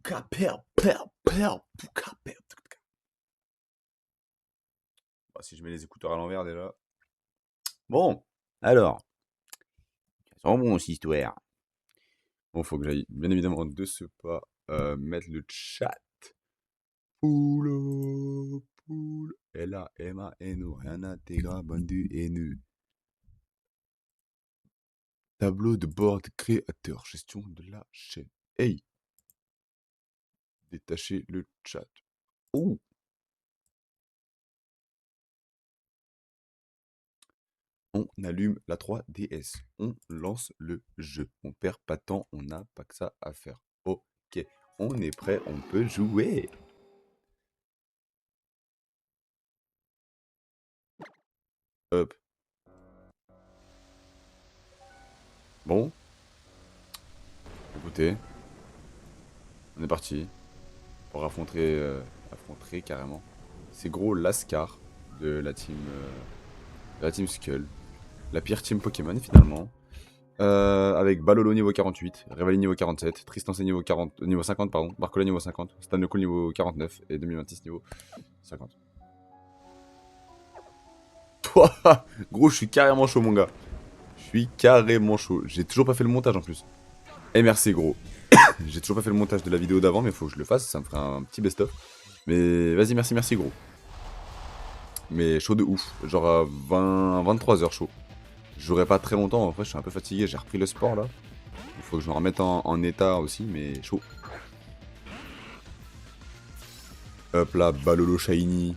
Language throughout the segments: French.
Pouka, per, per, per, pouka, per. Bah, si je mets les écouteurs à l'envers déjà. Bon, alors, ça sent bon cette histoire. Bon, faut que j'aille, bien évidemment, de ce pas, mettre le chat. Poule, poule, L-A-M-A-N-O, rien intégra, bande du haineux. Tableau de bord créateur, gestion de la chaîne. Hey, détachez le chat. Oh, on allume la 3DS. On lance le jeu. On perd pas de temps, on n'a pas que ça à faire. Ok, on est prêt, on peut jouer. Hop. Bon, écoutez, on est parti pour affronter carrément. C'est gros Lascar de la team Skull. La pire team Pokémon finalement. Avec Balolo niveau 48, Revali niveau 47, Tristancé niveau 50, pardon, Barcola niveau 50, Stanlecool niveau 49 et 2026 niveau 50. Pouah, gros, je suis carrément chaud, mon gars. Je suis carrément chaud. J'ai toujours pas fait le montage en plus. Et merci, gros. J'ai toujours pas fait le montage de la vidéo d'avant, mais faut que je le fasse. Ça me fera un petit best-of. Mais vas-y, merci, gros. Mais chaud de ouf. Genre à 23 heures chaud. Je jouerai pas très longtemps. En fait, je suis un peu fatigué. J'ai repris le sport là. Il faut que je me remette en état aussi, mais chaud. Hop là, Balolo Shiny.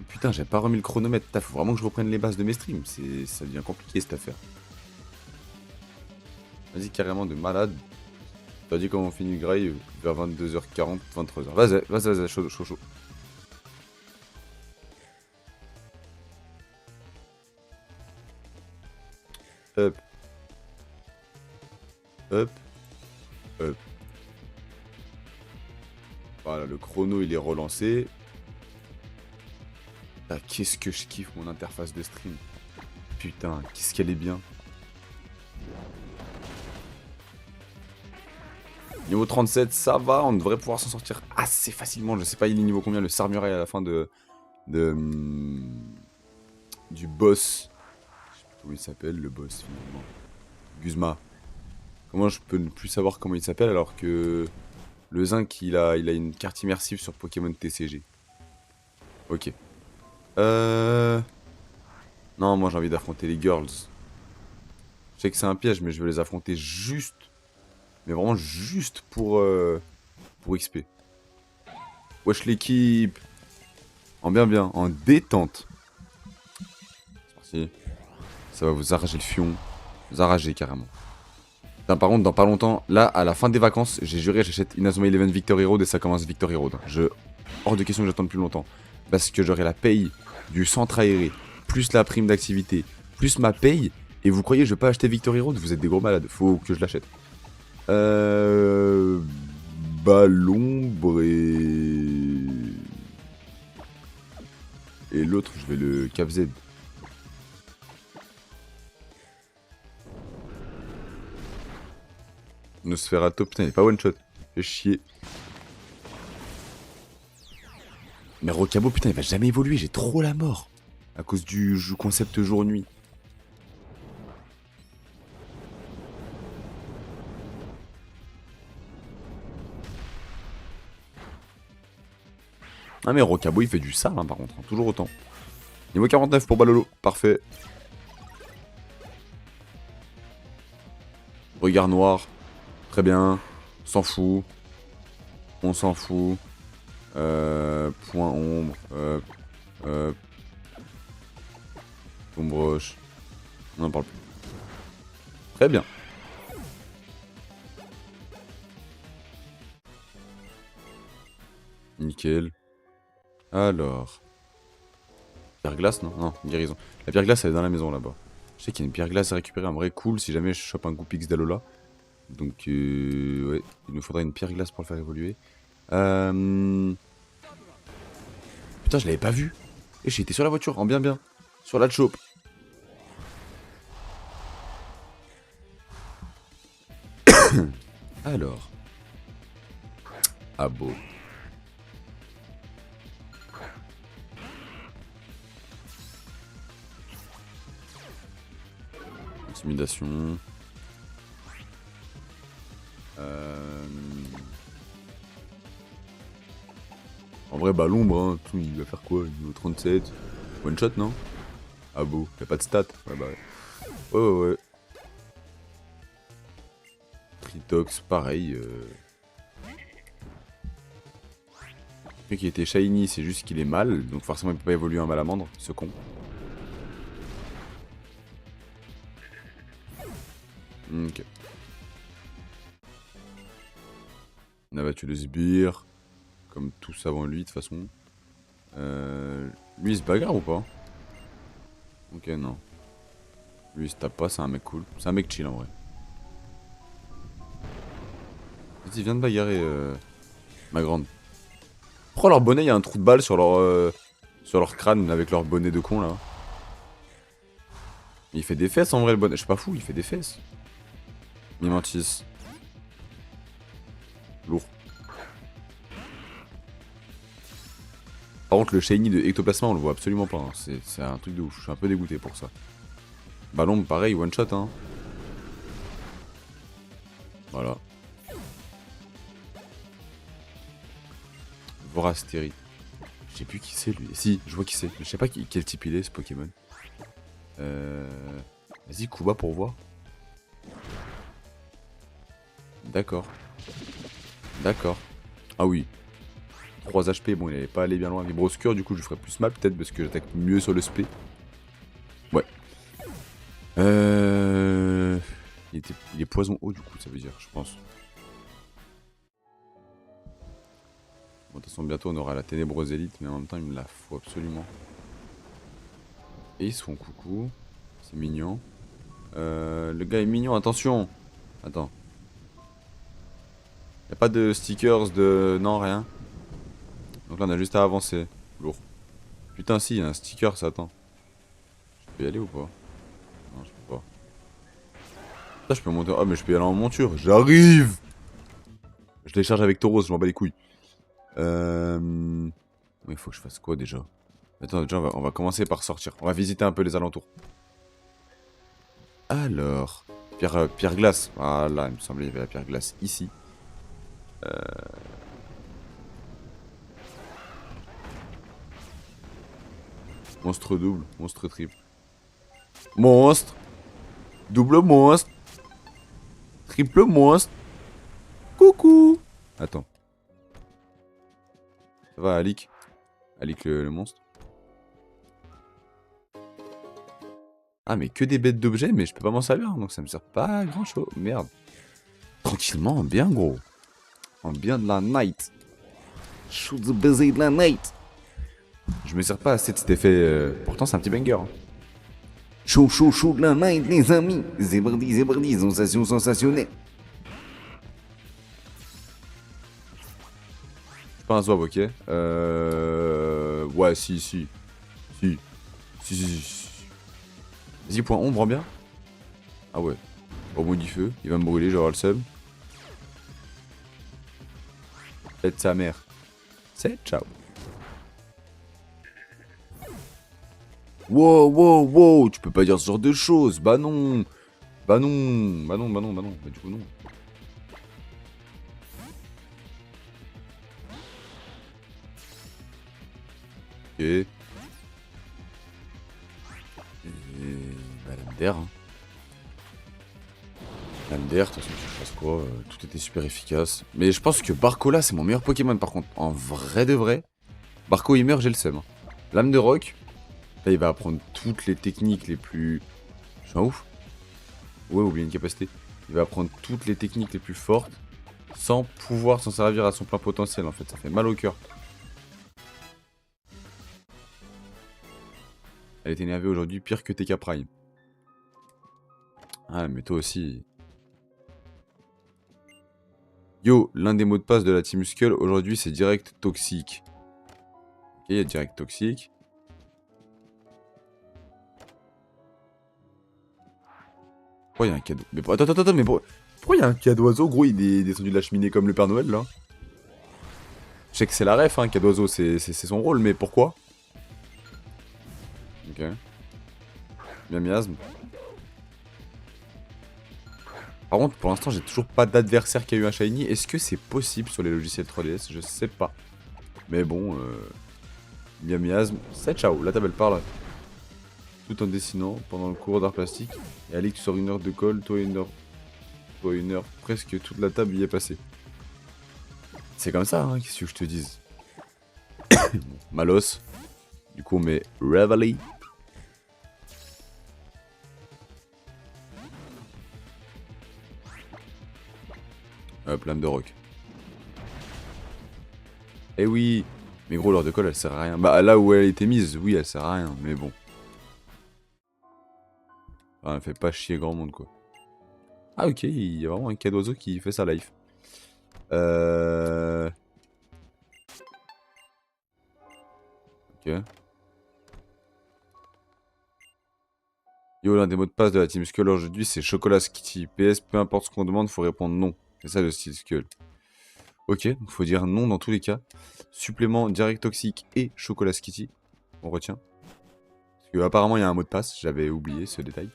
Putain, j'ai pas remis le chronomètre. Putain, faut vraiment que je reprenne les bases de mes streams. Ça devient compliqué cette affaire. Vas-y, carrément de malade. T'as dit comment on finit le grail vers 22h40, 23h. Vas-y, chaud. Hop. Hop. Hop. Voilà, le chrono il est relancé. Ah, qu'est-ce que je kiffe mon interface de stream. Putain, qu'est-ce qu'elle est bien. Niveau 37, ça va, on devrait pouvoir s'en sortir assez facilement. Je sais pas, il est niveau combien le Sarmurai à la fin du boss. Je sais plus comment il s'appelle le boss finalement. Guzma. Comment je peux ne plus savoir comment il s'appelle alors que le Zinc il a une carte immersive sur Pokémon TCG. Ok. Non, moi j'ai envie d'affronter les girls. Je sais que c'est un piège, mais je veux les affronter juste. Mais vraiment juste pour XP. Wesh l'équipe. En bien, en détente. C'est parti. Ça va vous arracher le fion. Vous arracher carrément. Putain, par contre, dans pas longtemps, là, à la fin des vacances, j'ai juré, j'achète Inazuma Eleven Victory Road et ça commence Victory Road. Hors de question que j'attende plus longtemps. Parce que j'aurai la paye du centre aéré, plus la prime d'activité, plus ma paye. Et vous croyez que je vais pas acheter Victory Road? Vous êtes des gros malades, faut que je l'achète. Ballon et l'autre, je vais le Cap Z. Nosferatu, putain, il est pas one shot. Fait chier. Mais Rocabo, putain, il va jamais évoluer, j'ai trop la mort. À cause du concept jour-nuit. Ah mais Rocabo il fait du sale hein, par contre, hein, toujours autant. Niveau 49 pour Balolo, parfait. Regard noir, très bien. S'en fout. On s'en fout. Point ombre. Ombre roche. On n'en parle plus. Très bien. Nickel. Alors. Pierre glace, non? Non, guérison. La pierre glace elle est dans la maison là-bas. Je sais qu'il y a une pierre glace à récupérer, en vrai cool si jamais je chope un Goupix d'Alola. Donc ouais, il nous faudra une pierre glace pour le faire évoluer. Putain, je l'avais pas vu. Et j'étais sur la voiture, en bien. Sur la chope. Alors. Ah beau. Intimidation. En vrai, bah l'ombre, hein, tout, il va faire quoi? Niveau 37. One shot, non? Ah beau, y'a pas de stats. Ouais, bah ouais. Ouais, ouais, ouais. Tritox, pareil. Le truc qui était shiny, c'est juste qu'il est mal, donc forcément il peut pas évoluer un malamandre, ce con. Ok. On a battu le sbire, comme tous avant lui de toute façon. Lui il se bagarre ou pas? Ok, non. Lui il se tape pas, c'est un mec cool. C'est un mec chill en vrai. Vas-y, viens de bagarrer, ma grande. Pourquoi leur bonnet, il y a un trou de balle sur leur crâne avec leur bonnet de con là? Il fait des fesses en vrai le bonnet, je suis pas fou, il fait des fesses. Mimantis. Lourd. Par contre, le shiny de Ectoplasma, on le voit absolument pas. Hein. C'est un truc de ouf. Je suis un peu dégoûté pour ça. Ballon, pareil, one shot. Hein. Voilà. Vorasteri. Je sais plus qui c'est lui. Si, je vois qui c'est. Je sais pas quel type il est ce Pokémon. Vas-y, Kuba pour voir. D'accord. D'accord. Ah oui. 3 HP, bon, il avait pas allé bien loin. Vibroscure, du coup, je ferais plus mal peut-être parce que j'attaque mieux sur le SP. Ouais. Il est poison haut, du coup, ça veut dire, je pense. Bon, de toute façon, bientôt on aura la ténébreuse élite, mais en même temps, il me la faut absolument. Et ils se font coucou. C'est mignon. Le gars est mignon, attention. Attends. Y'a pas de stickers de... Non, rien. Donc là, on a juste à avancer. Lourd. Putain, si, il y a un sticker, ça attend. Je peux y aller ou pas? Non, je peux pas. Putain, je peux monter... Ah, mais je peux y aller en monture. J'arrive! Je les charge avec Tauros, je m'en bats les couilles. Mais il faut que je fasse quoi déjà? Attends, déjà, on va commencer par sortir. On va visiter un peu les alentours. Alors... Pierre glace. Voilà, il me semblait qu'il y avait la pierre glace ici. Monstre double, monstre triple. Monstre! Double monstre! Triple monstre! Coucou! Attends. Ça va, Alik? Alik le monstre? Ah, mais que des bêtes d'objets, mais je peux pas m'en servir, donc ça me sert pas à grand chose. Merde. Tranquillement, en bien gros. En bien de la night. Shoot the baiser de la night. Je me sers pas assez de cet effet. Pourtant, c'est un petit banger. Hein. Chaud, chaud, chaud de la night, les amis. Zébardi, zébardi, sensation sensationnelle. Je suis pas un swab, ok. Ouais, si, si. Si. Si, si, si. Vas-y, point ombre, bien. Ah ouais. Au bout du feu, il va me brûler, j'aurai le seum. Faites sa mère. C'est ciao. Wow, wow, wow, tu peux pas dire ce genre de choses. Bah non. Bah non. Bah non, bah non, bah non. Bah du coup non. Ok. Et... Bah lame d'air. Hein. Lame d'air, de toute façon, je fasse quoi tout était super efficace. Mais je pense que Barcola, c'est mon meilleur Pokémon par contre. En vrai de vrai. Barco, il meurt, j'ai le seum. Hein. Lame de roc. Là, il va apprendre toutes les techniques les plus... Je suis un ouf. Ouais, oublié une capacité. Il va apprendre toutes les techniques les plus fortes sans pouvoir s'en servir à son plein potentiel en fait. Ça fait mal au cœur. Elle est énervée aujourd'hui, pire que TK Prime. Ah, mais toi aussi. Yo, l'un des mots de passe de la Team Skull aujourd'hui c'est direct toxique. Ok, il y a direct toxique. Pourquoi il y a un cadeau? Mais attends, mais pourquoi il y a un cadeau oiseau? Gros, il est descendu de la cheminée comme le Père Noël là. sais que c'est la ref, hein, Cadoiseau, c'est son rôle, mais pourquoi? Ok. Bien miasme. Par contre, pour l'instant, j'ai toujours pas d'adversaire qui a eu un shiny. Est-ce que c'est possible sur les logiciels 3DS? Je sais pas. Mais bon, bien miasme. C'est ciao, la table parle. Tout en dessinant pendant le cours d'art plastique. Et allez, tu sors 1 heure de colle, toi 1 heure. Toi 1 heure. Presque toute la table y est passée. C'est comme ça, hein, qu'est-ce que je te dise. Malos. Du coup, on met Reveille. Hop, lame de rock. Eh oui. Mais gros, l'heure de colle, elle sert à rien. Bah, là où elle était mise, oui, elle sert à rien, mais bon. Ah, elle fait pas chier grand monde, quoi. Ah, ok, il y a vraiment un cas d'oiseau qui fait sa life. Ok. Yo, l'un des mots de passe de la Team Skull aujourd'hui, c'est Chocolat Skitty. PS, peu importe ce qu'on demande, faut répondre non. C'est ça le style Skull. Ok, donc faut dire non dans tous les cas. Supplément direct toxique et Chocolat Skitty. On retient. Parce que apparemment il y a un mot de passe, j'avais oublié ce détail.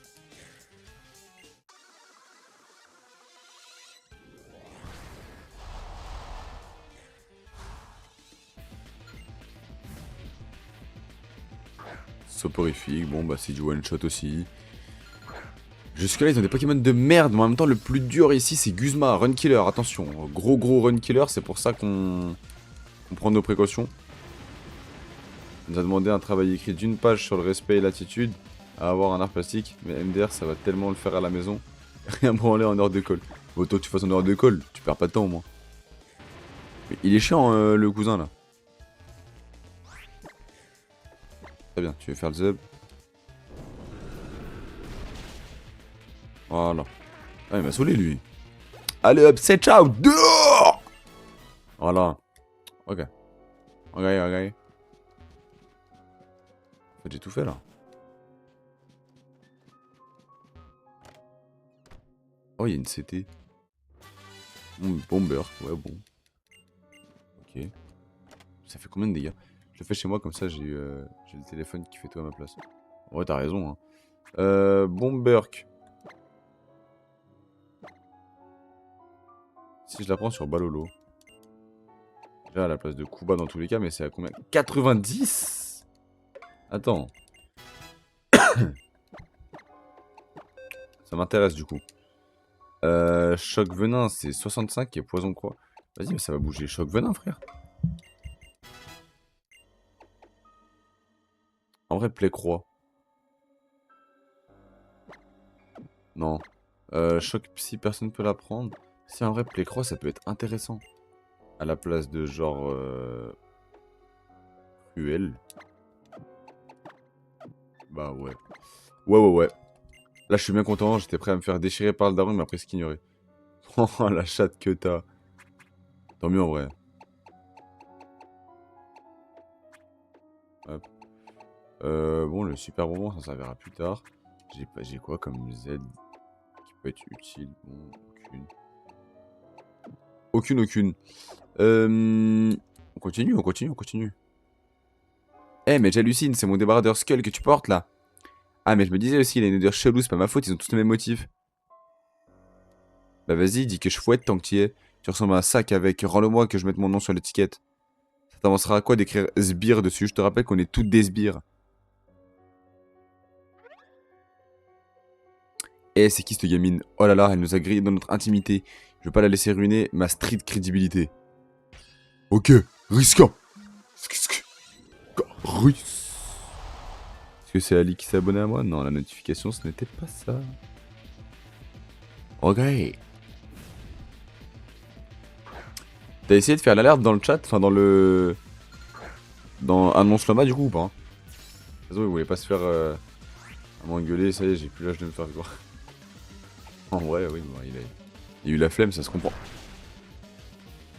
Soporifique, bon bah c'est du one shot aussi. Jusque là ils ont des Pokémon de merde, mais en même temps le plus dur ici c'est Guzma, Run Killer, attention. Gros Run Killer, c'est pour ça qu'on prend nos précautions. On nous a demandé un travail écrit d'une page sur le respect et l'attitude à avoir un art plastique, mais MDR ça va tellement le faire à la maison. Rien branler en heure de colle. Autant que tu fasses en heure de colle, tu perds pas de temps au moins. Mais il est chiant le cousin là. Très bien, tu veux faire le zub. Voilà. Ah, il m'a saoulé lui. Allez hop, c'est ciao, dehors. Voilà. Ok. Ok. En fait, j'ai tout fait là. Oh, il y a une CT. Bomber, ouais, bon. Ok. Ça fait combien de dégâts? Je le fais chez moi, comme ça j'ai le téléphone qui fait tout à ma place. Ouais, t'as raison, hein. Bomberk. Si je la prends sur Balolo. Déjà à la place de Kuba dans tous les cas, mais c'est à combien? 90. Attends. Ça m'intéresse du coup. Choc venin, c'est 65 et poison croix. Vas-y, mais ça va bouger. Choc venin, frère. En vrai, plaie croix. Non. Choc psy, personne peut la prendre. Si en vrai, plaie croix, ça peut être intéressant. À la place de genre. Cruel. Bah ouais. Ouais. Là, je suis bien content. J'étais prêt à me faire déchirer par le daron, mais après, ignorer. Oh, la chatte que t'as. Tant mieux en vrai. Hop. Bon, le super bonbon, ça servira plus tard. J'ai quoi comme Z qui peut être utile? Bon, aucune. On continue. Eh, mais j'hallucine, c'est mon débardeur Skull que tu portes là. Ah, mais je me disais aussi, il a une odeur chelou, c'est pas ma faute, ils ont tous le même motif. Bah vas-y, dis que je fouette tant que tu y es. Tu ressembles à un sac avec rends-le-moi que je mette mon nom sur l'étiquette. Ça t'avancera à quoi d'écrire sbire dessus? Je te rappelle qu'on est toutes des sbires. Eh, c'est qui cette gamine? Oh là là, elle nous a grillé dans notre intimité. Je veux pas la laisser ruiner ma street crédibilité. Ok, risquant. Est-ce que c'est Ali qui s'est abonné à moi? Non, la notification, ce n'était pas ça. Ok. T'as essayé de faire l'alerte dans le chat? Enfin, dans le... Dans Annonce Loma, du coup, ou pas? Désolé, il voulait pas se faire... à m'engueuler, ça y est, j'ai plus l'âge de me faire quoi. En vrai, oui, bon, il a eu la flemme, ça se comprend.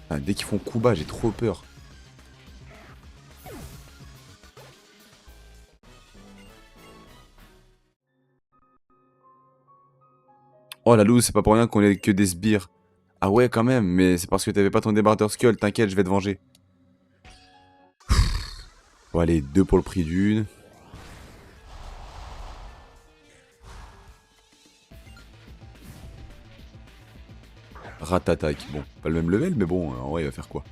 Ah, dès qu'ils font coup bas, j'ai trop peur. Oh la loose, c'est pas pour rien qu'on ait que des sbires. Ah ouais, quand même, mais c'est parce que t'avais pas ton débardeur skull, t'inquiète, je vais te venger. Bon, allez, 2 pour le prix d'une. Ratatak. Bon, pas le même level, mais bon, en vrai, il va faire quoi?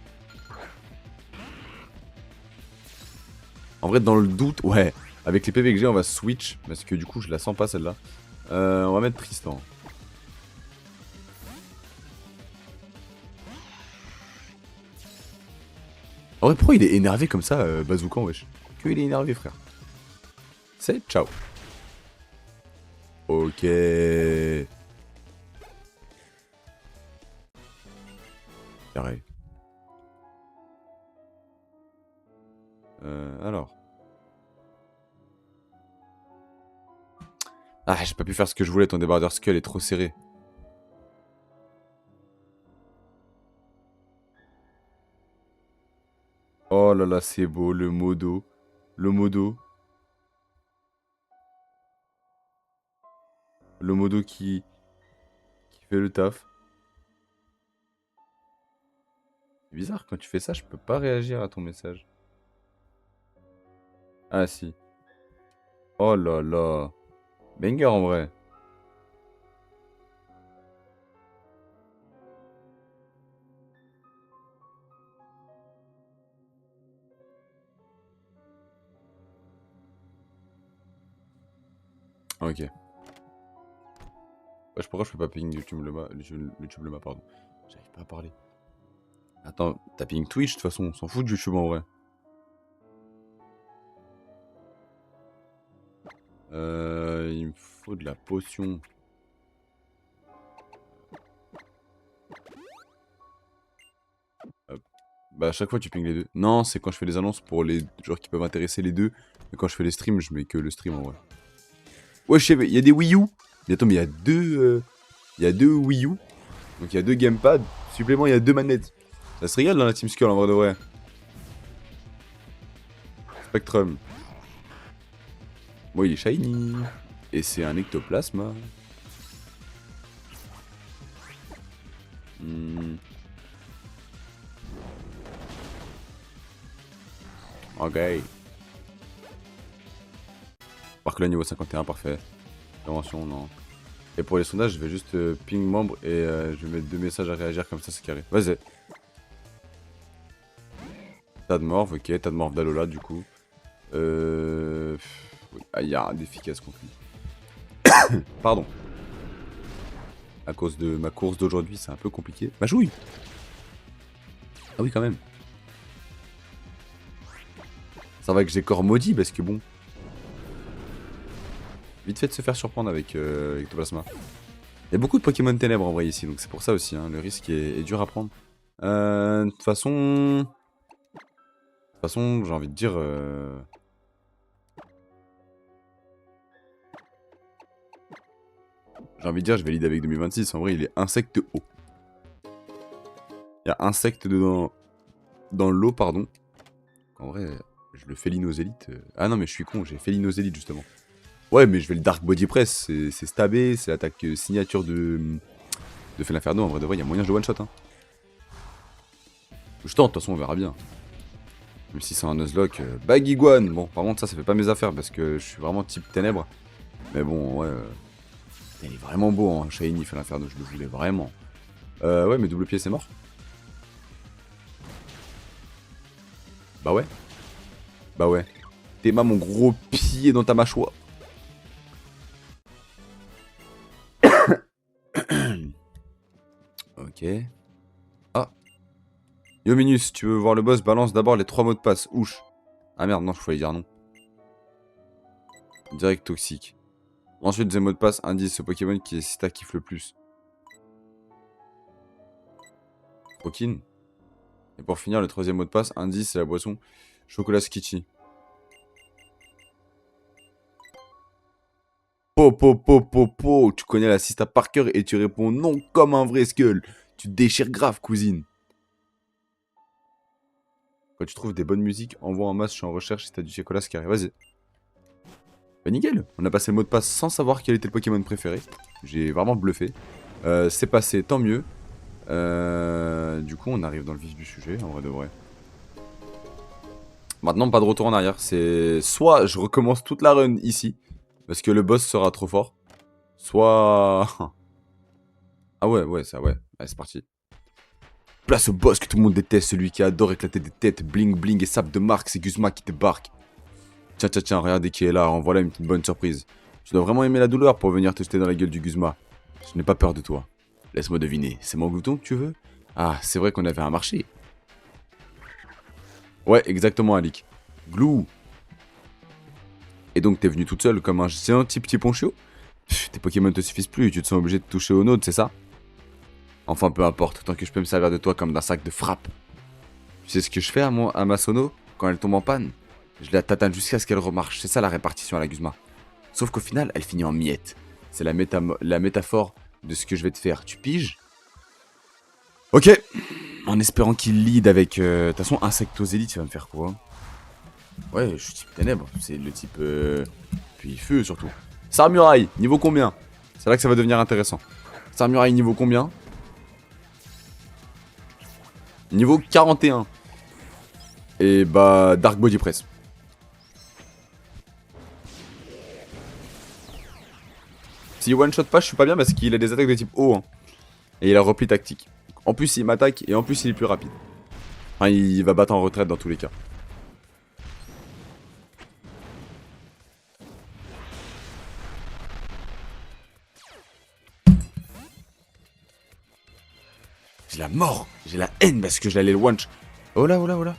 En vrai, dans le doute, ouais. Avec les PV que j'ai, on va switch. Parce que du coup, je la sens pas celle-là. On va mettre Tristan. En vrai, pourquoi il est énervé comme ça, Bazookan, wesh? Que il est énervé, frère. C'est ciao. Ok. Carré. Alors. Ah, j'ai pas pu faire ce que je voulais, ton débardeur skull est trop serré. Oh là là, c'est beau, le modo. Le modo. Le modo qui fait le taf. C'est bizarre, quand tu fais ça, je peux pas réagir à ton message. Ah si. Oh là là. Banger en vrai. Ok. Wesh, pourquoi je peux pas ping YouTube YouTube Lema, pardon. J'arrive pas à parler. Attends, t'as ping Twitch, de toute façon, on s'en fout de YouTube en vrai. Il me faut de la potion. Hop. Bah à chaque fois tu ping les deux. Non, c'est quand je fais les annonces pour les joueurs qui peuvent intéresser les deux. Mais quand je fais les streams, je mets que le stream en vrai. Ouais, je sais, il y a des Wii U. Mais attends, mais il y a deux... Il y a deux Wii U. Donc il y a deux gamepads. Supplément, il y a deux manettes. Ça se régale dans la Team Skull en vrai de vrai. Spectrum. Bon, il est shiny. Et c'est un ectoplasma. Hmm. Ok. Par que là, niveau 51, parfait. Prévention, non. Et pour les sondages, je vais juste ping membre et je vais mettre deux messages à réagir comme ça, c'est carré. Vas-y. Tas de morve, ok. Tas de morve d'Alola, du coup. Oui. Ah, il y a un efficace conflit. Pardon. À cause de ma course d'aujourd'hui, c'est un peu compliqué. Ma jouille. Ah oui, quand même. Ça va que j'ai corps maudit parce que bon. Vite fait de se faire surprendre avec Ectoplasma. Il y a beaucoup de Pokémon ténèbres en vrai ici, donc c'est pour ça aussi, hein, le risque est dur à prendre. De toute façon... j'ai envie de dire... J'ai envie de dire, je vais lead avec 2026. En vrai, il est insecte haut. Il y a insecte dedans... Dans l'eau, pardon. En vrai, je le féline aux élites. Ah non, mais je suis con, j'ai féline aux élites, justement. Ouais, mais je vais le Dark Body Press. C'est stabé, c'est l'attaque signature de Felinferno. En vrai de vrai, il y a moyen de one shot. Hein. Je tente, de toute façon, on verra bien. Même si c'est un Nuzlocke. Bagiguan. Bon, par contre, ça fait pas mes affaires parce que je suis vraiment type ténèbres. Mais bon, ouais. Il est vraiment beau, hein. Shiny Felinferno, je le voulais vraiment. Ouais, mais double pied, c'est mort. Bah ouais. Bah ouais. T'es mon gros pied dans ta mâchoire. Ok. Ah. Yo Minus, tu veux voir le boss? Balance d'abord les 3 mots de passe. Ouch. Ah merde, non, je voulais dire non. Direct toxique. Ensuite, deuxième mot de passe, indice, ce Pokémon qui est Sita kiffe le plus. Pokin. Et pour finir, le troisième mot de passe, indice, c'est la boisson chocolat Skitchy. Po, po, po, po, po. Tu connais la Sista par cœur et tu réponds non comme un vrai Skull. Tu te déchires grave, cousine. Quand tu trouves des bonnes musiques, envoie en masse, je suis en recherche si t'as du chocolat carré. Vas-y. Bah nickel, on a passé le mot de passe sans savoir quel était le Pokémon préféré. J'ai vraiment bluffé. C'est passé, tant mieux. Du coup, on arrive dans le vif du sujet, en vrai de vrai. Maintenant, pas de retour en arrière. C'est soit je recommence toute la run ici, parce que le boss sera trop fort, soit... Ah ouais, ouais, ça, ouais. Allez, c'est parti. Place au boss que tout le monde déteste, celui qui adore éclater des têtes, bling bling et sable de marque, c'est Guzma qui débarque. Tiens, tiens, tiens, regardez qui est là, en voilà une petite bonne surprise. Tu dois vraiment aimer la douleur pour venir te jeter dans la gueule du Guzma. Je n'ai pas peur de toi. Laisse-moi deviner, c'est mon glouton que tu veux? Ah, c'est vrai qu'on avait un marché. Ouais, exactement, Alik. Glou. Et donc t'es venu toute seule comme un gentil petit poncho? Tes Pokémon te suffisent plus, tu te sens obligé de toucher au nôtre, c'est ça? Enfin, peu importe, tant que je peux me servir de toi comme d'un sac de frappe. Tu sais ce que je fais à ma sono quand elle tombe en panne? Je la tatane jusqu'à ce qu'elle remarche, c'est ça la répartition à la Guzma. Sauf qu'au final, elle finit en miettes. C'est la métaphore de ce que je vais te faire, tu piges? Ok. En espérant qu'il lead avec... De toute façon, Insectosélite, tu vas me faire quoi? Ouais, je suis type ténèbres, c'est le type... Puis feu surtout. Sarmuraille, niveau combien? C'est là que ça va devenir intéressant. Sarmuraille, niveau combien? Niveau 41. Et bah, Dark Body Press. Si one shot pas, je suis pas bien parce qu'il a des attaques de type haut. Hein. Et il a repli tactique. En plus, il m'attaque et en plus, il est plus rapide. Enfin, il va battre en retraite dans tous les cas. J'ai la mort, j'ai la haine parce que j'allais le one shot. Oh là, oh là, oh là.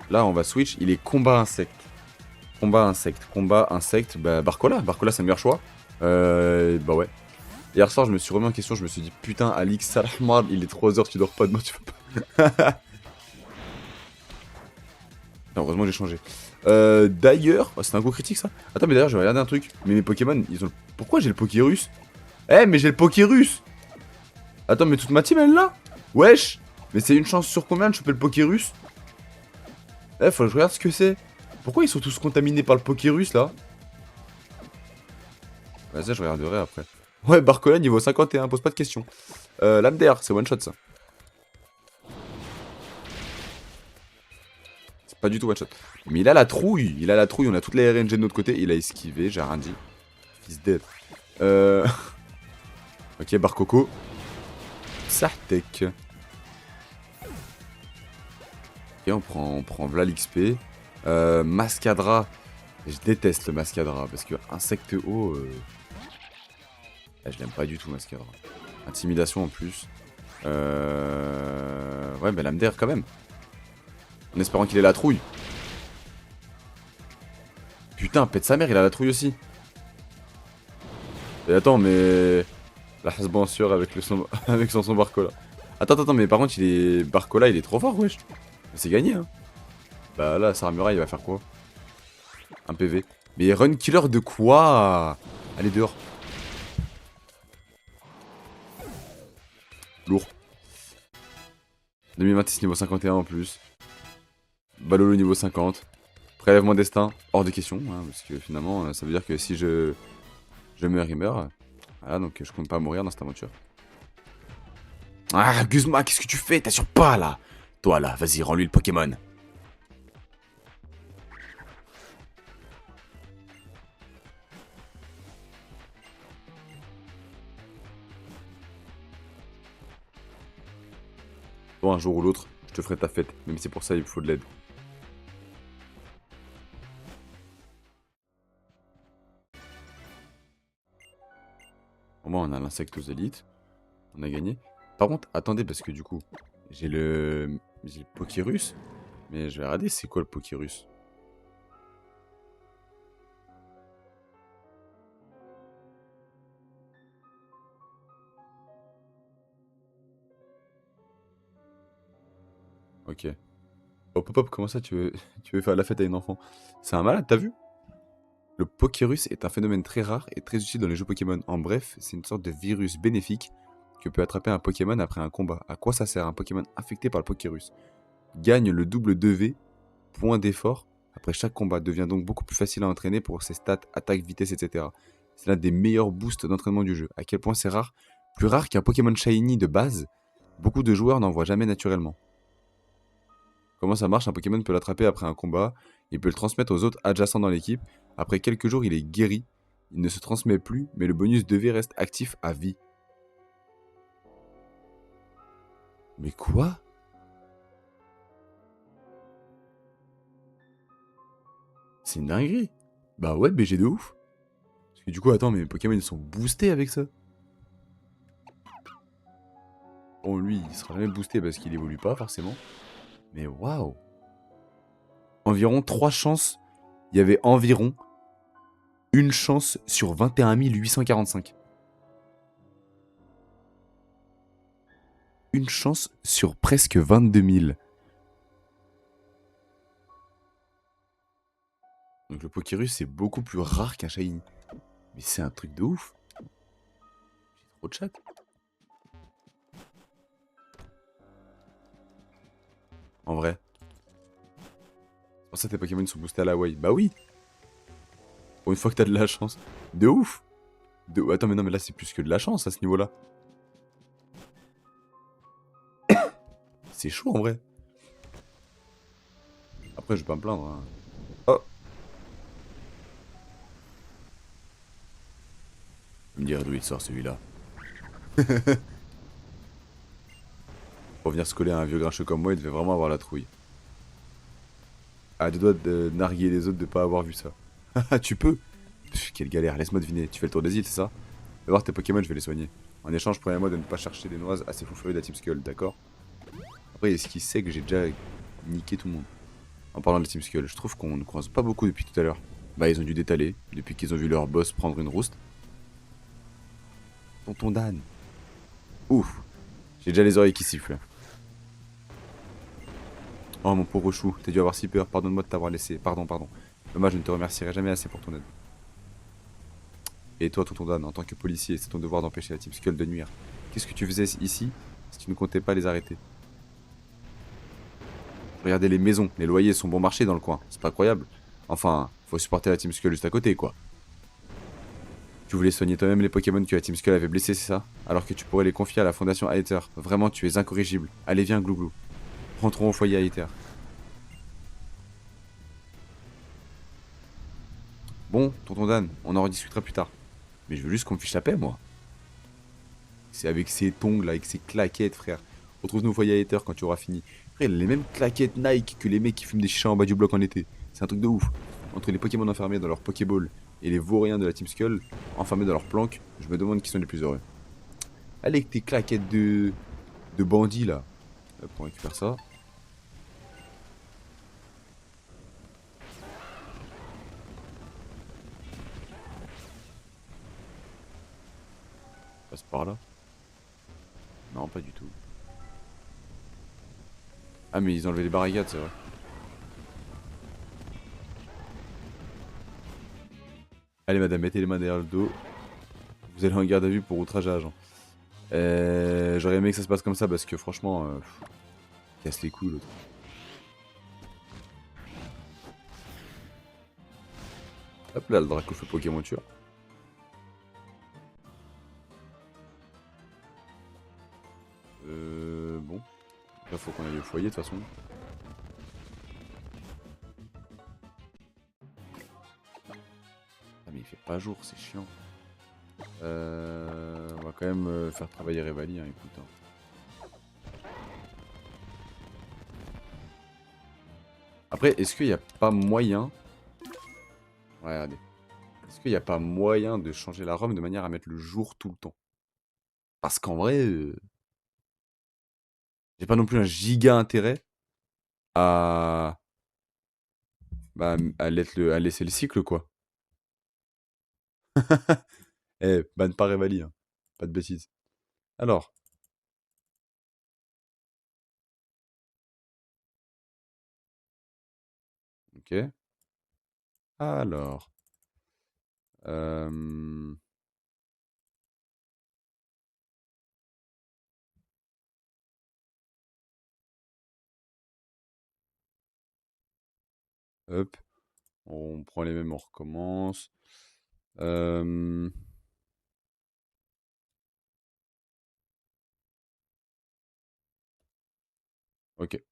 Là, on va switch. Il est combat insecte. Combat insecte. Combat insecte. Bah, Barcola. Barcola, c'est le meilleur choix. Bah ouais. Hier soir, je me suis remis en question. Je me suis dit, putain, Alix, Salahmar, il est 3h, tu dors pas demain, tu peux pas. Non, heureusement, j'ai changé. D'ailleurs, oh, c'est un coup critique ça. Attends, mais d'ailleurs, je vais regarder un truc. Mais mes Pokémon, ils ont. Pourquoi j'ai le Pokérus? Eh, mais j'ai le Pokérus! Attends, mais toute ma team, elle est là? Wesh! Mais c'est une chance sur combien de choper le Pokérus? Eh, faut que je regarde ce que c'est. Pourquoi ils sont tous contaminés par le Pokérus là? Vas-y, je regarderai après. Ouais, Barcola niveau 51, pose pas de questions. Lame d'air, c'est one shot ça. C'est pas du tout one shot. Mais il a la trouille, on a toutes les RNG de notre côté, il a esquivé, j'ai rien dit. Fils dead. Ok, Barcoco. Sartek. Ok, on prend Vla l'XP. Mascadra. Je déteste le Mascadra parce que insecte haut. Je l'aime pas du tout, Mascadra. Intimidation en plus. Ouais, mais lame d'air quand même. En espérant qu'il ait la trouille. Putain, pète sa mère, il a la trouille aussi. Et attends, mais... La hasban sûr avec, avec son Barcola. Attends, mais par contre, Barcola, il est trop fort, wesh. C'est gagné, hein. Bah là, Saramura, il va faire quoi? Un PV. Mais run killer de quoi? Allez, dehors. Lourd. 2026 niveau 51 en plus. Balolo niveau 50. Prélèvement destin, hors de question, hein, parce que finalement, ça veut dire que si je meurs, il meurt. Voilà, donc je compte pas mourir dans cette aventure. Ah, Guzma, qu'est-ce que tu fais? T'assures pas, là. Toi, là, vas-y, rends-lui le Pokémon. Toi, un jour ou l'autre, je te ferai ta fête. Même si pour ça, il faut de l'aide. Au moins, on a l'insecte aux élites. On a gagné. Par contre, attendez, parce que du coup, j'ai le Pokérus. Mais je vais regarder, c'est quoi le Pokérus? Ok. Hop hop hop, comment ça tu veux faire la fête à une enfant? C'est un malade, t'as vu? Le Pokérus est un phénomène très rare et très utile dans les jeux Pokémon. En bref, c'est une sorte de virus bénéfique que peut attraper un Pokémon après un combat. À quoi ça sert un Pokémon infecté par le Pokérus? Gagne le double 2V, point d'effort, après chaque combat. Devient donc beaucoup plus facile à entraîner pour ses stats, attaque, vitesse, etc. C'est l'un des meilleurs boosts d'entraînement du jeu. À quel point c'est rare? Plus rare qu'un Pokémon Shiny de base, beaucoup de joueurs n'en voient jamais naturellement. Comment ça marche? Un Pokémon peut l'attraper après un combat, il peut le transmettre aux autres adjacents dans l'équipe. Après quelques jours, il est guéri. Il ne se transmet plus, mais le bonus de vie reste actif à vie. Mais quoi? C'est une dinguerie. Bah ouais, BG de ouf. Parce que du coup, attends, mais mes Pokémon ils sont boostés avec ça. Bon, lui, il sera jamais boosté parce qu'il évolue pas forcément. Mais waouh! Environ 3 chances. Il y avait environ une chance sur 21 845. Une chance sur presque 22 000. Donc le Pokérus, c'est beaucoup plus rare qu'un Shiny. Mais c'est un truc de ouf. J'ai trop de chat. En vrai. C'est pour ça que tes Pokémon sont boostés à la Hawaii. Bah oui! Pour une fois que t'as de la chance. De ouf! Attends, mais non, mais là, c'est plus que de la chance à ce niveau-là. C'est chaud en vrai. Après, je vais pas me plaindre. Hein. Oh! Je me dirais d'où il sort celui-là. Pour venir se coller à un vieux grincheux comme moi, il devait vraiment avoir la trouille. Ah, tu dois de narguer les autres de pas avoir vu ça. Ah, tu peux? Pff, quelle galère, laisse-moi deviner. Tu fais le tour des îles, c'est ça? Va voir tes Pokémon, je vais les soigner. En échange, promets-moi de ne pas chercher des noises assez fou furieux de la Team Skull, d'accord? Après, est-ce qu'il sait que j'ai déjà niqué tout le monde? En parlant de la Team Skull, je trouve qu'on ne croise pas beaucoup depuis tout à l'heure. Bah, ils ont dû détaler, depuis qu'ils ont vu leur boss prendre une rouste. Tonton Dan. Ouf. J'ai déjà les oreilles qui sifflent. Oh, mon pauvre chou, t'as dû avoir si peur. Pardonne-moi de t'avoir laissé. Pardon, pardon. Dommage, je ne te remercierai jamais assez pour ton aide. Et toi, tonton Dan, en tant que policier, c'est ton devoir d'empêcher la Team Skull de nuire. Qu'est-ce que tu faisais ici si tu ne comptais pas les arrêter? Regardez les maisons, les loyers sont bon marché dans le coin. C'est pas incroyable. Enfin, faut supporter la Team Skull juste à côté, quoi. Tu voulais soigner toi-même les Pokémon que la Team Skull avait blessés, c'est ça? Alors que tu pourrais les confier à la Fondation Aether. Vraiment, tu es incorrigible. Allez, viens, Glouglou. Rentrons au foyer Aether. Bon, tonton Dan, on en rediscutera plus tard. Mais je veux juste qu'on me fiche la paix, moi. C'est avec ses tongs, là, avec ses claquettes, frère. Retrouve-nous au foyer Aether quand tu auras fini. Frère, il a les mêmes claquettes Nike que les mecs qui fument des chichas en bas du bloc en été. C'est un truc de ouf. Entre les Pokémon enfermés dans leur Pokéball et les vauriens de la Team Skull enfermés dans leur planque, je me demande qui sont les plus heureux. Allez, avec tes claquettes de bandits, là. Hop, on récupère ça. On passe par là. Non, pas du tout. Ah, mais ils ont enlevé les barricades, c'est vrai. Allez, madame, mettez les mains derrière le dos. Vous allez en garde à vue pour outrage à agent. J'aurais aimé que ça se passe comme ça parce que franchement, casse les couilles l'autre. Hop là, le Draco fait Pokémon tueur. Bon. Là, faut qu'on aille au foyer de toute façon. Ah, mais il fait pas jour, c'est chiant. On va quand même faire travailler Revali, hein, écoute. Hein. Après, est-ce qu'il n'y a pas moyen. Ouais, regardez. Est-ce qu'il n'y a pas moyen de changer la ROM de manière à mettre le jour tout le temps? Parce qu'en vrai, j'ai pas non plus un giga intérêt à, bah, à laisser le cycle, quoi. Eh, banne pas Revali, hein. Pas de bêtises. Alors, ok. Alors, euh, hop, on prend les mêmes, on recommence. Euh, ok.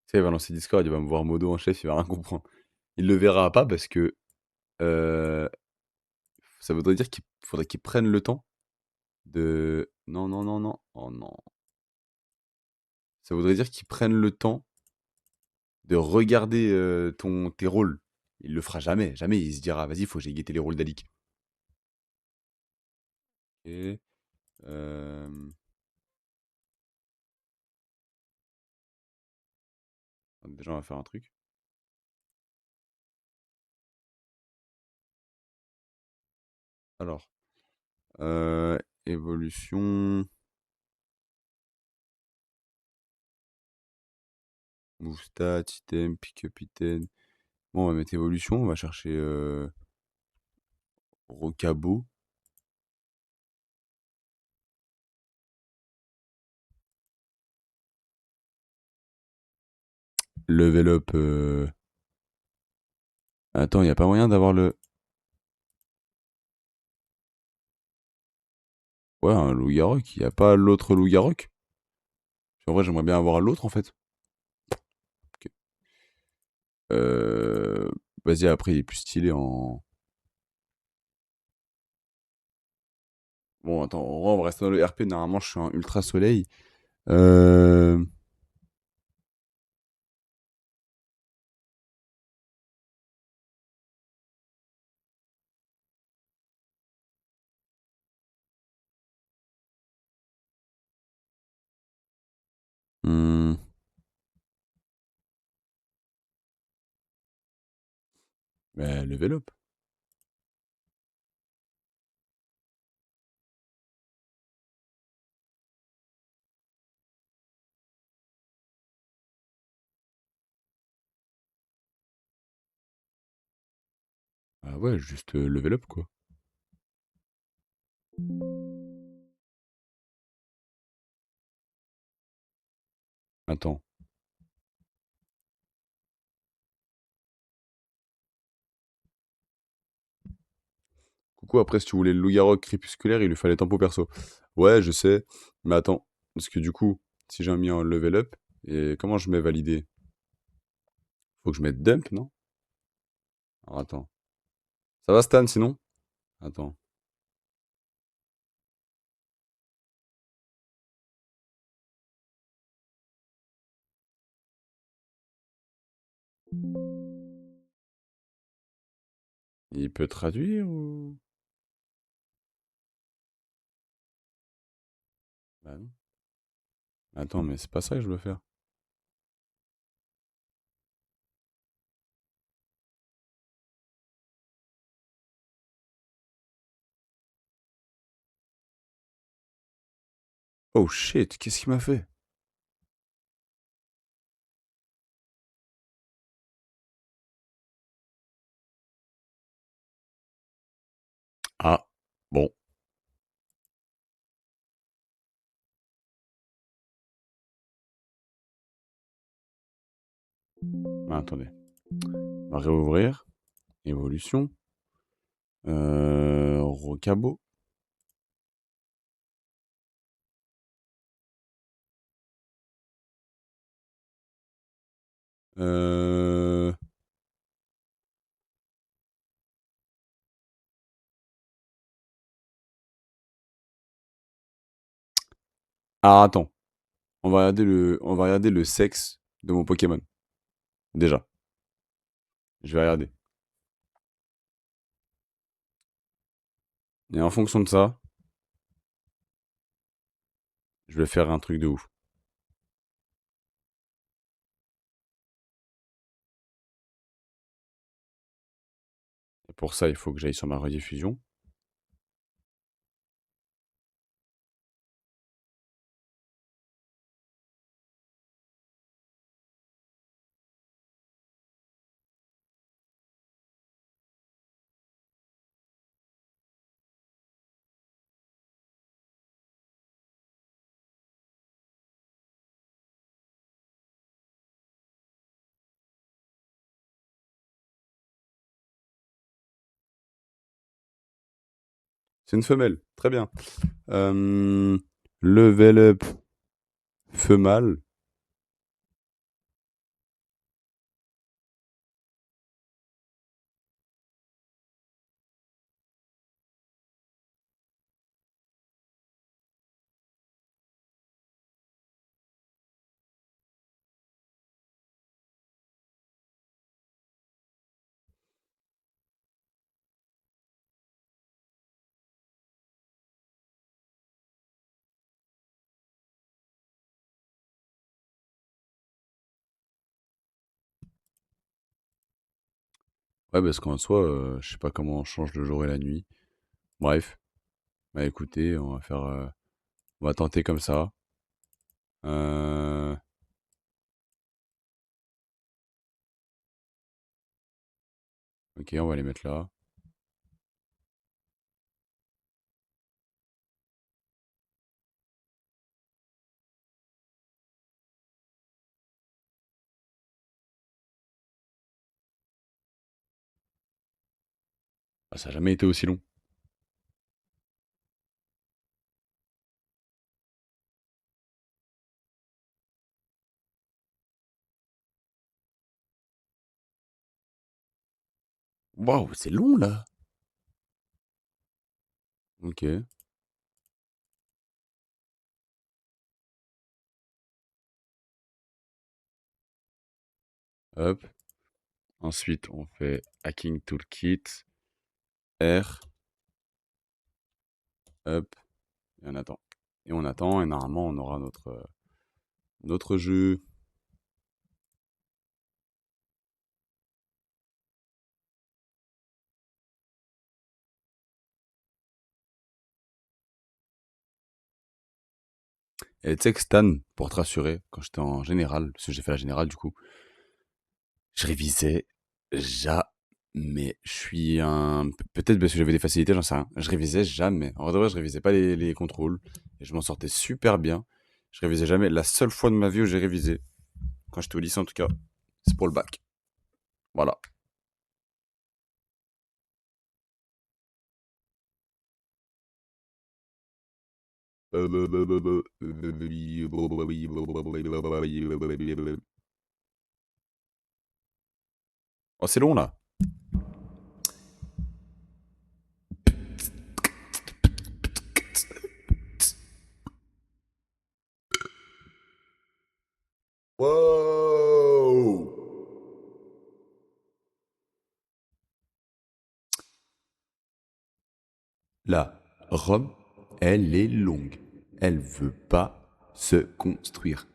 sais, il va lancer Discord, il va me voir modo en chef, il va rien comprendre. Il le verra pas parce que euh, ça voudrait dire qu'il faudrait qu'il prenne le temps de. Non, non, non, non. Oh non. Ça voudrait dire qu'il prenne le temps de regarder tes rôles. Il le fera jamais. Jamais il se dira, vas-y, faut que j'aille guetter les rôles d'Alik. Ok. Euh, Déjà, on va faire un truc. Alors, euh, évolution, move stat, item, pick up item. Bon, on va mettre évolution, on va chercher Rocabo, level up. Attends, il a pas moyen d'avoir le. Ouais, un loup-garok. Il a pas l'autre loup-garok. En vrai, j'aimerais bien avoir l'autre en fait. Ok. Euh, Vas-y, après, il est plus stylé en. Bon, attends, on va rester dans le RP. Normalement, je suis en ultra soleil. Euh... hmm, level up. Ah ouais, juste level up quoi. Attends. Coucou, après, si tu voulais le loup-garok crépusculaire, il lui fallait tempo perso. Ouais, je sais. Mais attends. Parce que du coup, si j'ai mis en level up, et comment je mets valider? Faut que je mette dump, non? Alors, attends. Ça va, Stan, sinon? Attends. Il peut traduire ou. Bah non. Attends, mais c'est pas ça que je veux faire. Oh shit, qu'est-ce qu'il m'a fait? Ah, bon. Ah, attendez. On va réouvrir. Évolution. Rocabo. Euh... Ah, attends. On va regarder le sexe de mon Pokémon. Déjà. Je vais regarder. Et en fonction de ça, je vais faire un truc de ouf. Et pour ça, il faut que j'aille sur ma rediffusion. C'est une femelle. Très bien. Euh, Level up femelle. Ouais, parce qu'en soi, je sais pas comment on change le jour et la nuit. Bref, bah écoutez, on va faire, on va tenter comme ça. Euh, Ok, on va les mettre là. Ah, ça a jamais été aussi long. Waouh, c'est long là. Ok, hop. Ensuite, on fait Hacking Toolkit, R, hop, et on attend. Et on attend, et normalement, on aura notre jeu. Et tu sais que Stan, pour te rassurer, quand j'étais en général, parce que j'ai fait la générale du coup, je révisais jamais. Je suis un... Peut-être parce que j'avais des facilités, j'en sais rien. Je révisais jamais. En vrai, je révisais pas les contrôles. Et je m'en sortais super bien. Je révisais jamais. La seule fois de ma vie où j'ai révisé, quand j'étais au lycée en tout cas, c'est pour le bac. Voilà. Oh, c'est long là. Wow! La Rome, elle est longue. Elle veut pas se construire.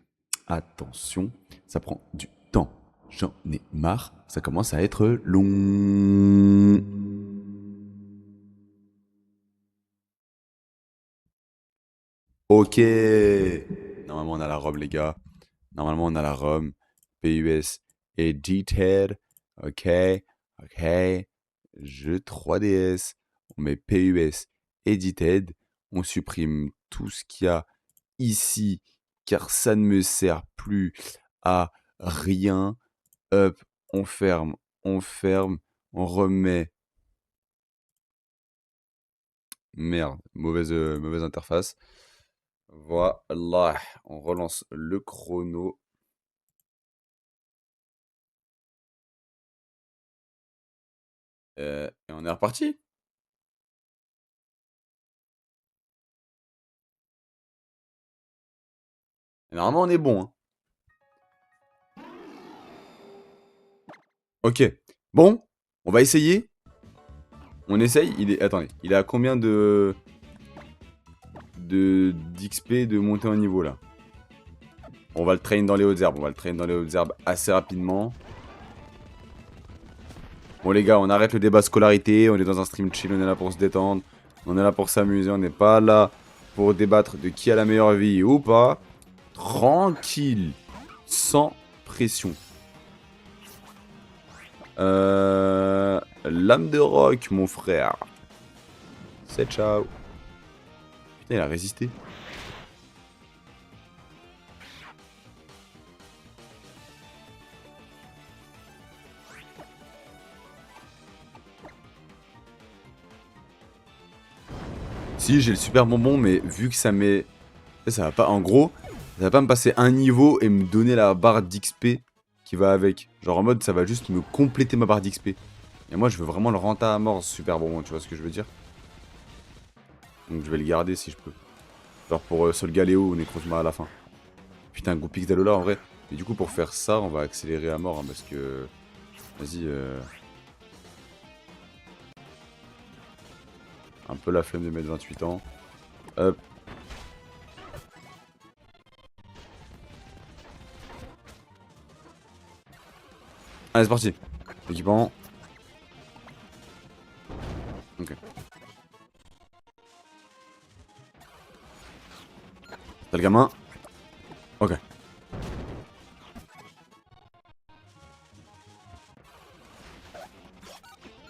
Attention, ça prend du temps. J'en ai marre, ça commence à être long. Ok. Normalement, on a la Rome, les gars. Normalement, on a la Rome. PUS Edited. Ok. Ok. Jeu 3DS. On met PUS Edited. On supprime tout ce qu'il y a ici, car ça ne me sert plus à rien. Hop, on ferme, on remet. Merde, mauvaise interface. Voilà, on relance le chrono. Et on est reparti. Et normalement, on est bon, hein. Ok. Bon, on va essayer. On essaye. Attendez, il est à combien d'XP de monter en niveau là? On va le train dans les hautes herbes. On va le train dans les hautes herbes assez rapidement. Bon les gars, on arrête le débat scolarité, on est dans un stream chill, on est là pour se détendre, on est là pour s'amuser, on n'est pas là pour débattre de qui a la meilleure vie ou pas. Tranquille, sans pression. Lame de roc, mon frère. C'est ciao. Putain, il a résisté. Si, j'ai le super bonbon, mais vu que ça met... Ça va pas... En gros, ça va pas me passer un niveau et me donner la barre d'XP qui va avec. Genre en mode, ça va juste me compléter ma barre d'XP. Et moi, je veux vraiment le renta à mort, ce super bonbon, tu vois ce que je veux dire? Donc je vais le garder si je peux. Genre pour Sol Galéo ou Necrozma à la fin. Putain, gros Pixalola en vrai. Et du coup, pour faire ça, on va accélérer à mort, hein, parce que... Vas-y, un peu la flemme de mettre 28 ans. Hop. Allez, c'est parti. Équipement. le gamin. Ok.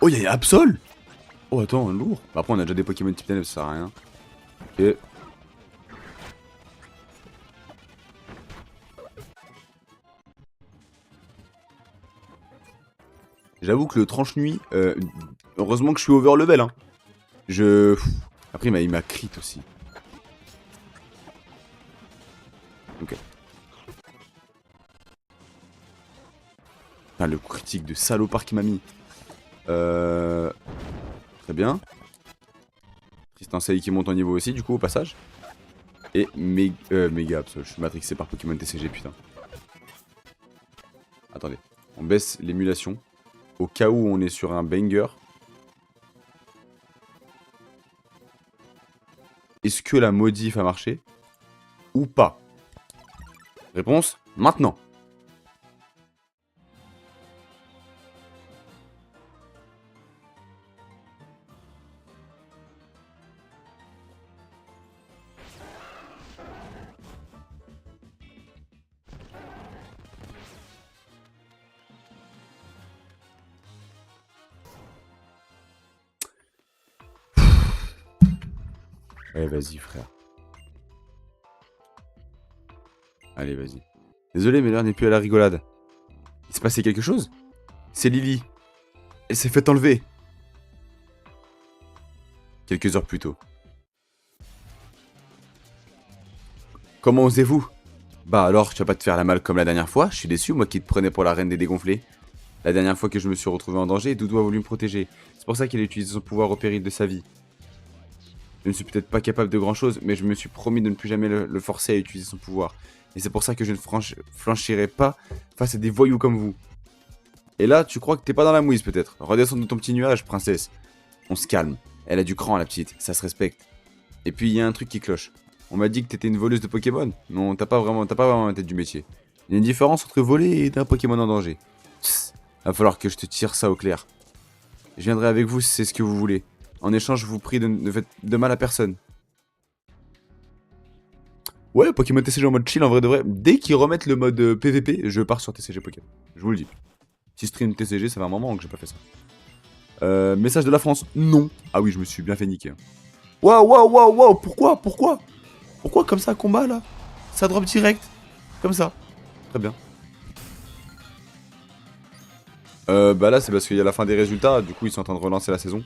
Oh, il y a Absol. Oh, attends, lourd. Bah, après, on a déjà des Pokémon type ténèbres, ça sert à rien. Ok. J'avoue que le tranche-nuit, heureusement que je suis over level, hein. Après, il m'a crit aussi. Ok. Putain, le critique de salopard qui m'a mis. Très bien. Tristan Sei qui monte en niveau aussi, du coup, au passage. Et méga Absol. Je suis matrixé par Pokémon TCG, putain. Attendez. On baisse l'émulation. Au cas où on est sur un banger. Est-ce que la modif a marché? Ou pas? Réponse, maintenant. Allez, vas-y, frère. Allez, vas-y. Désolé, mais l'heure n'est plus à la rigolade. Il s'est passé quelque chose? C'est Lily. Elle s'est fait enlever. Quelques heures plus tôt. Comment osez-vous? Bah alors, tu vas pas te faire la malle comme la dernière fois? Je suis déçu, moi qui te prenais pour la reine des dégonflés. La dernière fois que je me suis retrouvé en danger, Doudou a voulu me protéger. C'est pour ça qu'il a utilisé son pouvoir au péril de sa vie. Je ne suis peut-être pas capable de grand chose, mais je me suis promis de ne plus jamais le forcer à utiliser son pouvoir. Et c'est pour ça que je ne flanchirai pas face à des voyous comme vous. Et là, tu crois que t'es pas dans la mouise peut-être? Redescends de ton petit nuage, princesse. On se calme. Elle a du cran, la petite, ça se respecte. Et puis il y a un truc qui cloche. On m'a dit que t'étais une voleuse de Pokémon. Non, t'as pas vraiment la tête du métier. Il y a une différence entre voler et d'un Pokémon en danger. Tss, va falloir que je te tire ça au clair. Je viendrai avec vous si c'est ce que vous voulez. En échange, je vous prie de ne faire de mal à personne. Ouais, Pokémon TCG en mode chill, en vrai de vrai. Dès qu'ils remettent le mode PVP, je pars sur TCG Pokémon. Je vous le dis. Si stream TCG, ça fait un moment que j'ai pas fait ça. Message de la France, non. Ah oui, je me suis bien fait niquer. Waouh, waouh, waouh, waouh, pourquoi comme ça, combat là? Ça drop direct. Comme ça. Très bien. Bah là, c'est parce qu'il y a la fin des résultats. Du coup, ils sont en train de relancer la saison.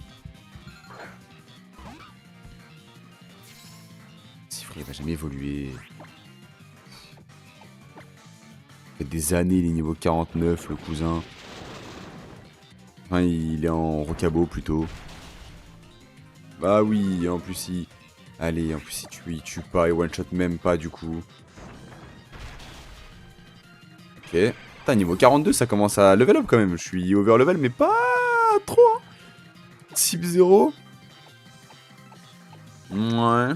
Il va jamais évoluer. Ça fait des années, il est niveau 49, le cousin. Enfin, il est en rocabo plutôt. Bah oui, en plus il... Allez, en plus il tue pas, et one-shot même pas du coup. Ok. Putain, niveau 42, ça commence à level up quand même. Je suis over level, mais pas trop. Type 0. Ouais.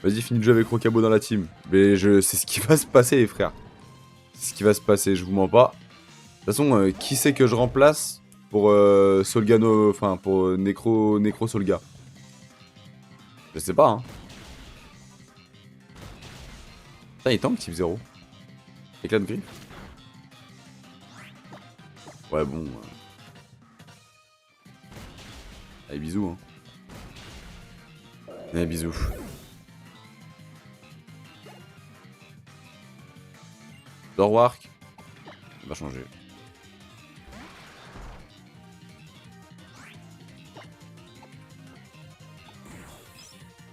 Vas-y, finis le jeu avec Rocabo dans la team. Mais c'est ce qui va se passer, les frères. C'est ce qui va se passer, je vous mens pas. De toute façon, qui c'est que je remplace pour Solgano, enfin pour Necro Solga? Je sais pas, hein. Putain, il tank type 0. Éclat de griffe. Ouais, bon. Allez, bisous, hein. Allez, bisous. Dorwark. Ça va changer.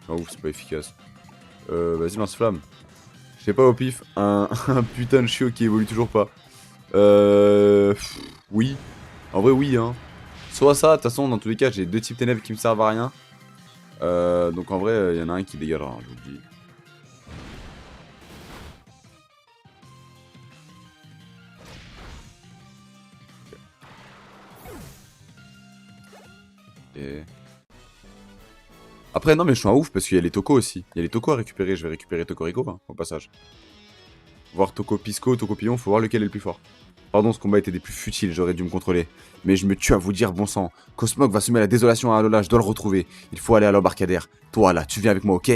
Oh ouf, c'est pas efficace. Vas-y, lance-flamme. Je sais pas au pif, un putain de chiot qui évolue toujours pas. Oui. En vrai, oui, hein. Soit ça, de toute façon, dans tous les cas, j'ai deux types ténèbres qui me servent à rien. Donc en vrai, il y en a un qui dégagera, hein, je vous le dis. Et... Après, non, mais je suis un ouf parce qu'il y a les tocos aussi. Il y a les tocos à récupérer. Je vais récupérer Tocorico, hein, au passage. Voir Toco Pisco, Toco Pillon, faut voir lequel est le plus fort. Pardon, ce combat était des plus futiles, j'aurais dû me contrôler. Mais je me tue à vous dire, bon sang. Cosmog va semer la désolation à Alola, je dois le retrouver. Il faut aller à l'embarcadère. Toi là, tu viens avec moi, ok?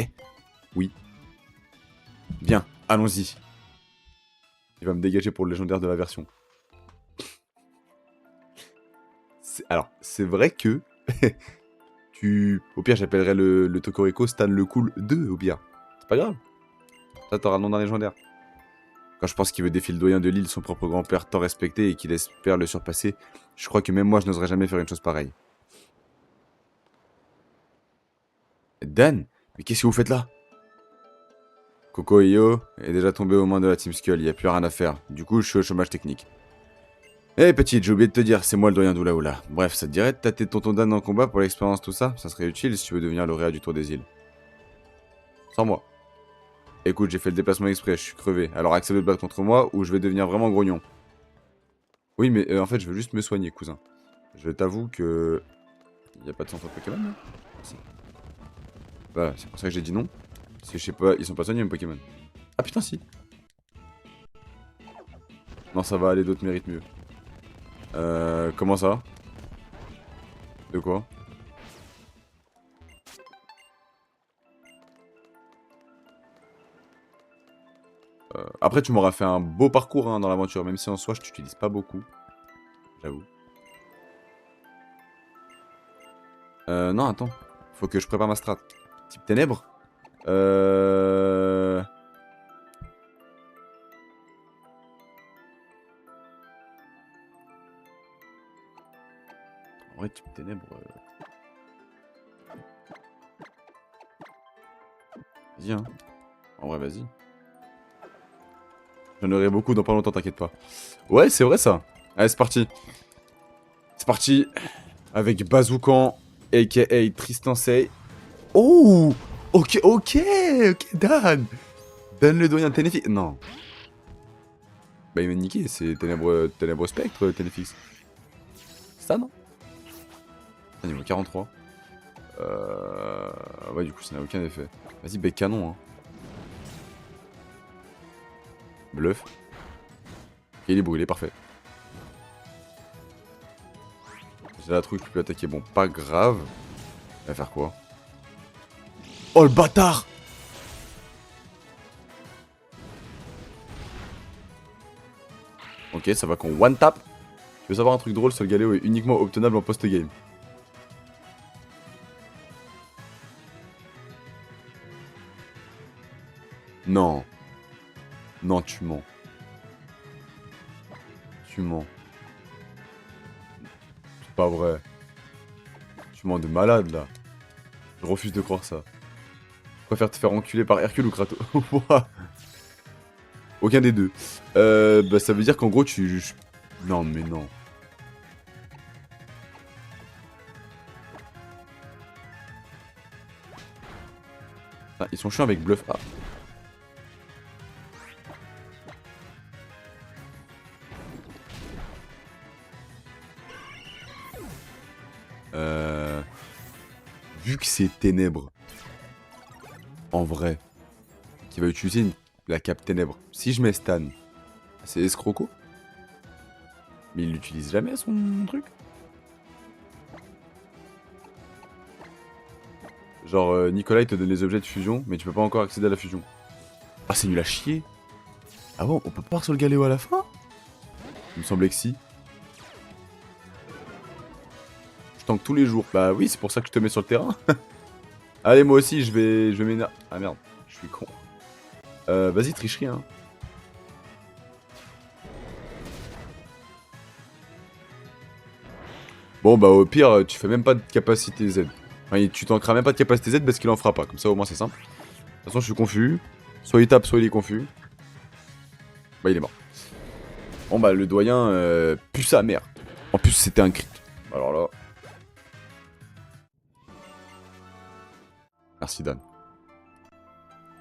Oui. Bien, allons-y. Il va me dégager pour le légendaire de la version. Alors, c'est vrai que... Au pire, j'appellerai le Tokoriko Stan le Cool 2, au pire. C'est pas grave. Ça, t'auras le nom d'un légendaire. Quand je pense qu'il veut défier le doyen de l'île, son propre grand-père tant respecté, et qu'il espère le surpasser, je crois que même moi, je n'oserais jamais faire une chose pareille. Dan, mais qu'est-ce que vous faites là? Coco et Yo est déjà tombé aux mains de la Team Skull, y a plus rien à faire. Du coup, je suis au chômage technique. Eh petite, j'ai oublié de te dire, c'est moi le doyen d'Oulaoula. Bref, ça te dirait de tâter tonton Dan en combat pour l'expérience tout ça? Ça serait utile si tu veux devenir lauréat du Tour des îles. Sans moi. Écoute, j'ai fait le déplacement exprès, je suis crevé. Alors accepte de te battre contre moi ou je vais devenir vraiment grognon. Oui, mais en fait, je veux juste me soigner, cousin. Je t'avoue que... Y a pas de centre Pokémon, là? Si. Voilà, c'est pour ça que j'ai dit non. Parce que je sais pas, ils sont pas soignés, mes Pokémon. Ah putain, si. Non, ça va aller, d'autres méritent mieux. Comment ça? De quoi? Après, tu m'auras fait un beau parcours hein, dans l'aventure, même si en soi, je t'utilise pas beaucoup. J'avoue. Non, attends. Faut que je prépare ma strat. Type ténèbres. Euh... En vrai, type ténèbres... Vas-y, hein. En vrai, vas-y. J'en aurai beaucoup dans pas longtemps, t'inquiète pas. Ouais, c'est vrai ça. Allez, c'est parti. C'est parti. Avec Bazoukan, a.k.a. Tristan Sey. Oh, ok, ok, ok, Dan. Dan le doyen Ténéfix. Non. Bah, il m'a niqué, c'est Ténèbres Spectre, Ténéfix. C'est ça, non? Ah, niveau 43. Ouais, du coup, ça n'a aucun effet. Vas-y, bec canon, hein. Bluff. Ok, il est brûlé, parfait. J'ai la truc, je peux attaquer. Bon, pas grave. Il va faire quoi? Oh, le bâtard! Ok, ça va qu'on one tap. Tu veux savoir un truc drôle, ce galéo est uniquement obtenable en post-game. Non. Non, tu mens. Tu mens. C'est pas vrai. Tu mens de malade, là. Je refuse de croire ça. Je préfère te faire enculer par Hercule ou Kratos. Aucun des deux. Bah ça veut dire qu'en gros tu... Non mais non. Ah, ils sont chiants avec bluff. Ah. Vu que c'est ténèbres, en vrai, qui va utiliser la cape ténèbres. Si je mets Stan, c'est escroco. Mais il l'utilise jamais son truc. Genre Nicolas il te donne les objets de fusion, mais tu peux pas encore accéder à la fusion. Ah c'est nul à chier. Ah bon, on peut pas sur le galéo à la fin? Il me semblait que si. Je tank tous les jours. Bah oui, c'est pour ça que je te mets sur le terrain. Allez, moi aussi, je vais m'énerver. Ah merde, je suis con. Vas-y, tricherie, hein. Bon, bah au pire, tu fais même pas de capacité Z. Enfin, tu tankeras même pas de capacité Z parce qu'il en fera pas. Comme ça, au moins, c'est simple. De toute façon, je suis confus. Soit il tape, soit il est confus. Bah, il est mort. Bon, bah, le doyen pue sa mère. En plus, c'était un crit. Alors là. Merci, Dan.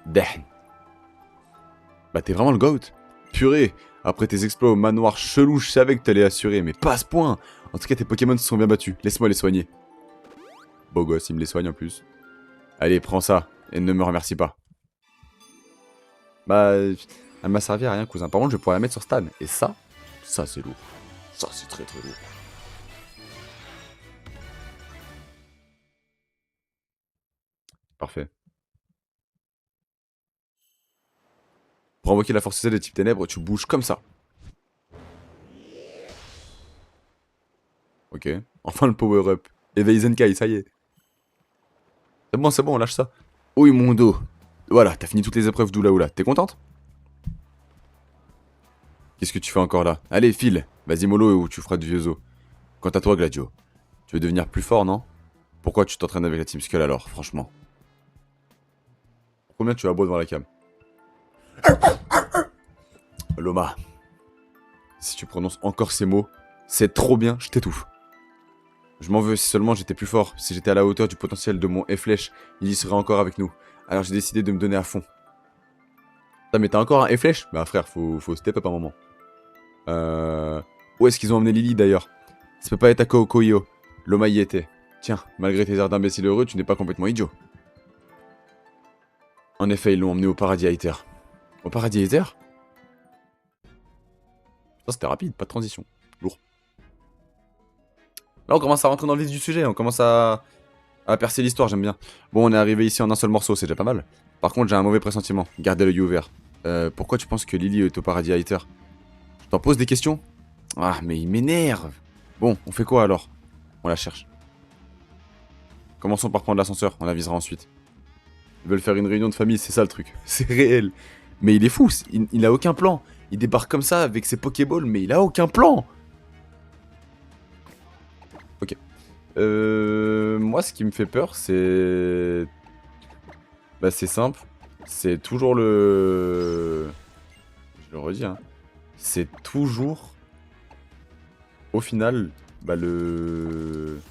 Dan. Bah, t'es vraiment le GOAT. Purée. Après tes exploits au manoir chelou, je savais que t'allais assurer, mais pas à ce point. En tout cas, tes Pokémon se sont bien battus. Laisse-moi les soigner. Beau gosse, il me les soigne en plus. Allez, prends ça, et ne me remercie pas. Bah, elle m'a servi à rien, cousin. Par contre, je vais pouvoir la mettre sur Stan. Et ça c'est lourd. Ça, c'est très très lourd. Parfait. Pour invoquer la force Z de type ténèbres, tu bouges comme ça. Ok. Enfin le power-up. Éveille Zenkai, ça y est. C'est bon, on lâche ça. Oui, mon dos. Voilà, t'as fini toutes les épreuves d'Oula Oula. T'es contente? Qu'est-ce que tu fais encore là? Allez, file. Vas-y, mollo, ou tu feras du vieux os. Quant à toi, Gladio. Tu veux devenir plus fort, non? Pourquoi tu t'entraînes avec la Team Skull alors, franchement? Combien tu as beau devant la cam? Loma. Si tu prononces encore ces mots, c'est trop bien, je t'étouffe. Je m'en veux si seulement j'étais plus fort, si j'étais à la hauteur du potentiel de mon F-Flèche, il y serait encore avec nous. Alors j'ai décidé de me donner à fond. Putain, mais t'as encore un F-Flèche? Bah frère, faut step up un moment. Où est-ce qu'ils ont emmené Lily d'ailleurs? Ça peut pas être à Koyo. Loma y était. Tiens, malgré tes airs d'imbécile heureux, tu n'es pas complètement idiot. En effet, ils l'ont emmené au paradis Aether. Au paradis Aether? Ça c'était rapide, pas de transition. Lourd. Là on commence à rentrer dans le vif du sujet, on commence à percer l'histoire, j'aime bien. Bon, on est arrivé ici en un seul morceau, c'est déjà pas mal. Par contre, j'ai un mauvais pressentiment. Gardez l'œil ouvert. Pourquoi tu penses que Lily est au paradis Aether? Je t'en pose des questions? Ah, mais il m'énerve. Bon, on fait quoi alors? On la cherche. Commençons par prendre l'ascenseur, on avisera ensuite. Ils veulent faire une réunion de famille, c'est ça le truc. C'est réel. Mais il est fou, il a aucun plan. Il débarque comme ça avec ses Pokéballs, mais il a aucun plan. Ok. Moi, ce qui me fait peur, c'est... Bah, c'est simple. C'est toujours le... Je le redis, hein. C'est toujours... Au final, bah, le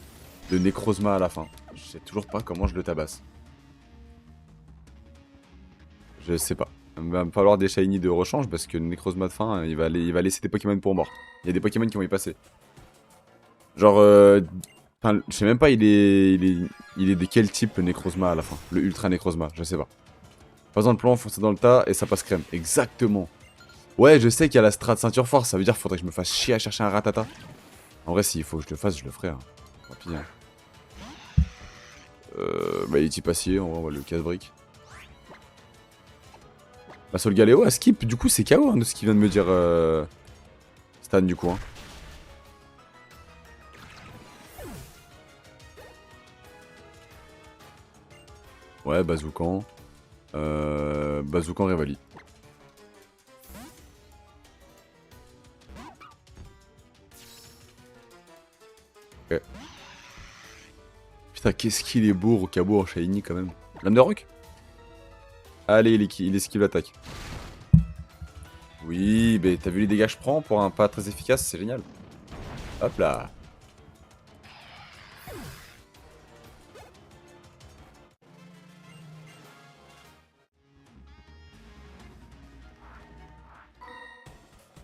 Necrozma à la fin. Je sais toujours pas comment je le tabasse. Je sais pas. Il va me falloir des shiny de rechange parce que le Necrozma de fin, il va laisser des Pokémon pour mort. Il y a des Pokémon qui vont y passer. Genre, enfin, je sais même pas, il est de quel type le Necrozma à la fin? Le Ultra Necrozma, je sais pas. Pas besoin de plan, foncer dans le tas et ça passe crème. Exactement. Ouais, je sais qu'il y a la strat ceinture force, ça veut dire qu'il faudrait que je me fasse chier à chercher un ratata. En vrai, s'il faut que je le fasse, je le ferai. Hein. Tant pis. Hein. Bah, il est type acier, on va le casse-brique. Bah, sur le Galéo, à skip, du coup, c'est KO hein, de ce qu'il vient de me dire Stan, du coup. Hein. Ouais, Bazoukan. Bazoukan Revali. Ok. Putain, qu'est-ce qu'il est beau, Rocabo en Shiny quand même. Lame de rock? Allez, il esquive l'attaque. Oui, mais t'as vu les dégâts que je prends pour un pas très efficace, c'est génial. Hop là.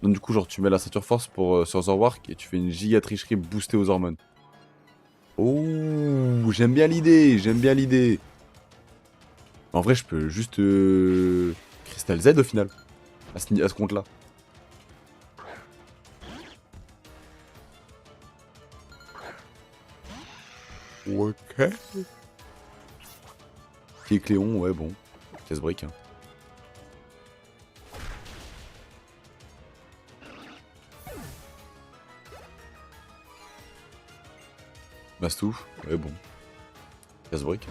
Donc du coup, genre tu mets la ceinture force pour, sur Zorwark et tu fais une giga tricherie boostée aux hormones. Oh, j'aime bien l'idée, j'aime bien l'idée. En vrai, je peux juste Crystal Z au final, à ce compte-là. Ok. Pied Cléon, ouais, bon. Casse-brique. Hein. Mastouf, ouais, bon. Casse-brique.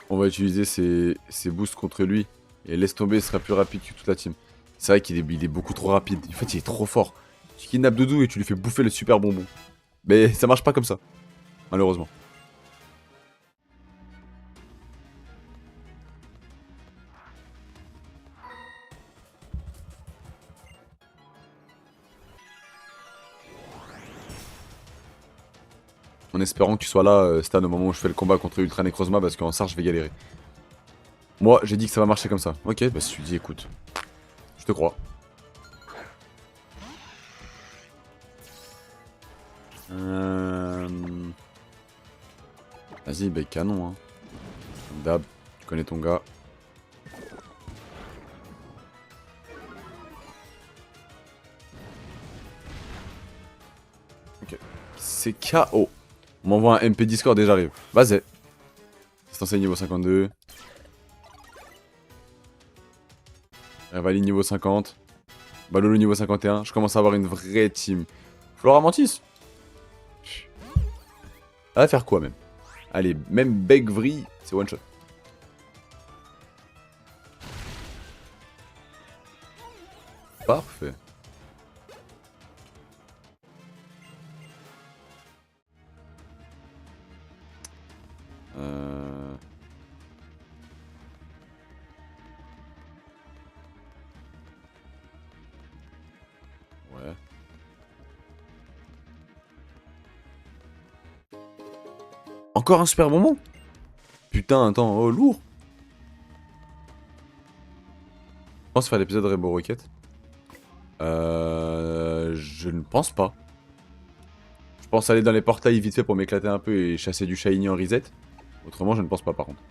On va utiliser ses boosts contre lui. Et laisse tomber, il sera plus rapide que toute la team. C'est vrai qu'il est beaucoup trop rapide. En fait, il est trop fort. Tu kidnappes Doudou et tu lui fais bouffer le super bonbon. Mais ça marche pas comme ça. Malheureusement. En espérant que tu sois là, Stan, au moment où je fais le combat contre Ultra Necrozma, parce qu'en SAR, je vais galérer. Moi, j'ai dit que ça va marcher comme ça. Ok, bah si tu dis, écoute. Je te crois. Vas-y, bah canon, hein. Comme d'hab, tu connais ton gars. Ok. C'est KO. On m'envoie un MP Discord et j'arrive. Vas-y. C'est niveau 52. Revali niveau 50. Balolo niveau 51. Je commence à avoir une vraie team. Flora Mantis. Elle va faire quoi même? Allez, même Begvri, c'est one shot. Parfait. Ouais. Encore un super moment? Putain, attends, oh, lourd. Je pense faire l'épisode Rainbow Rocket. Je ne pense pas. Je pense aller dans les portails vite fait pour m'éclater un peu et chasser du shiny en reset. Autrement, je ne pense pas par contre.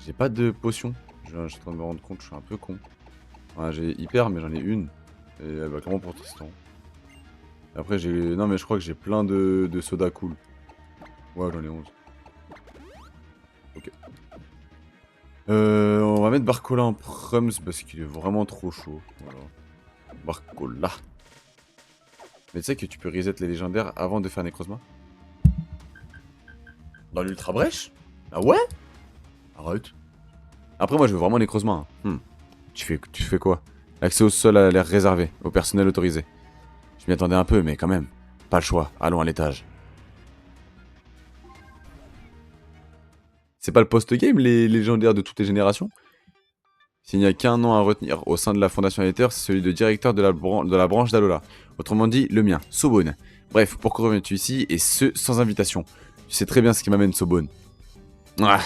J'ai pas de potion. Je suis en train de me rendre compte, je suis un peu con. Ouais, j'ai hyper, mais j'en ai une. Et elle va clairement pour Tristan. Après, j'ai. Non, mais je crois que j'ai plein de soda cool. Ouais, j'en ai 11. Ok. On va mettre Barcola en Prums parce qu'il est vraiment trop chaud. Voilà. Barcola. Mais tu sais que tu peux reset les légendaires avant de faire Necrozma? Dans l'Ultra Brèche? Ah ouais? Arrête. Après, moi, je veux vraiment Necrozma. Hein. Tu fais quoi? L'accès au sol a l'air réservé, au personnel autorisé. Je m'y attendais un peu, mais quand même. Pas le choix, allons à l'étage. C'est pas le post-game, les légendaires de toutes les générations? S'il n'y a qu'un nom à retenir au sein de la Fondation Aether, c'est celui de directeur de la branche d'Alola. Autrement dit, le mien, Sobone. Bref, pourquoi reviens-tu ici, et ce, sans invitation? Tu sais très bien ce qui m'amène, Sobone. Ah,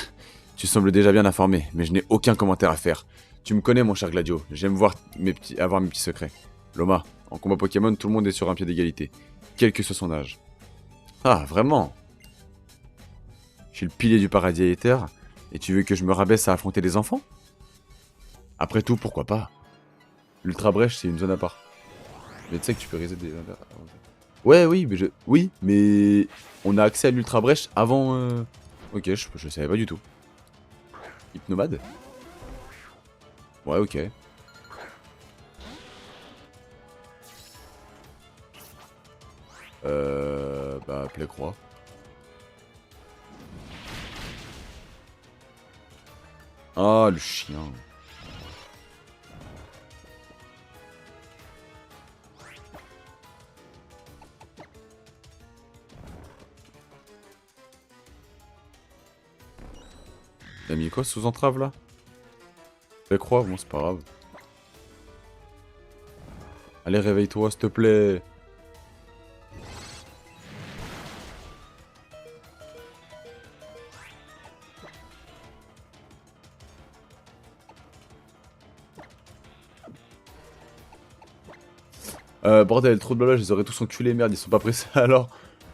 tu sembles déjà bien informé, mais je n'ai aucun commentaire à faire. Tu me connais, mon cher Gladio, j'aime avoir mes petits secrets. Loma, en combat Pokémon, tout le monde est sur un pied d'égalité, quel que soit son âge. Ah, vraiment? Je suis le pilier du paradis Aether, et tu veux que je me rabaisse à affronter des enfants? Après tout, pourquoi pas? L'Ultra Brèche, c'est une zone à part. Mais tu sais que tu peux reset des... Ouais, oui, mais Oui, mais... On a accès à l'Ultra Brèche avant... Ok, je savais pas du tout. Hypnomade? Ouais, ok. Bah, Plaie Croix. Ah, le chien. Il a mis quoi sous entrave là? Plaie Croix, bon, c'est pas grave. Allez, réveille-toi, s'il te plaît. Bordel, trop de blabla, je les aurais tous enculés, merde, ils sont pas pressés alors.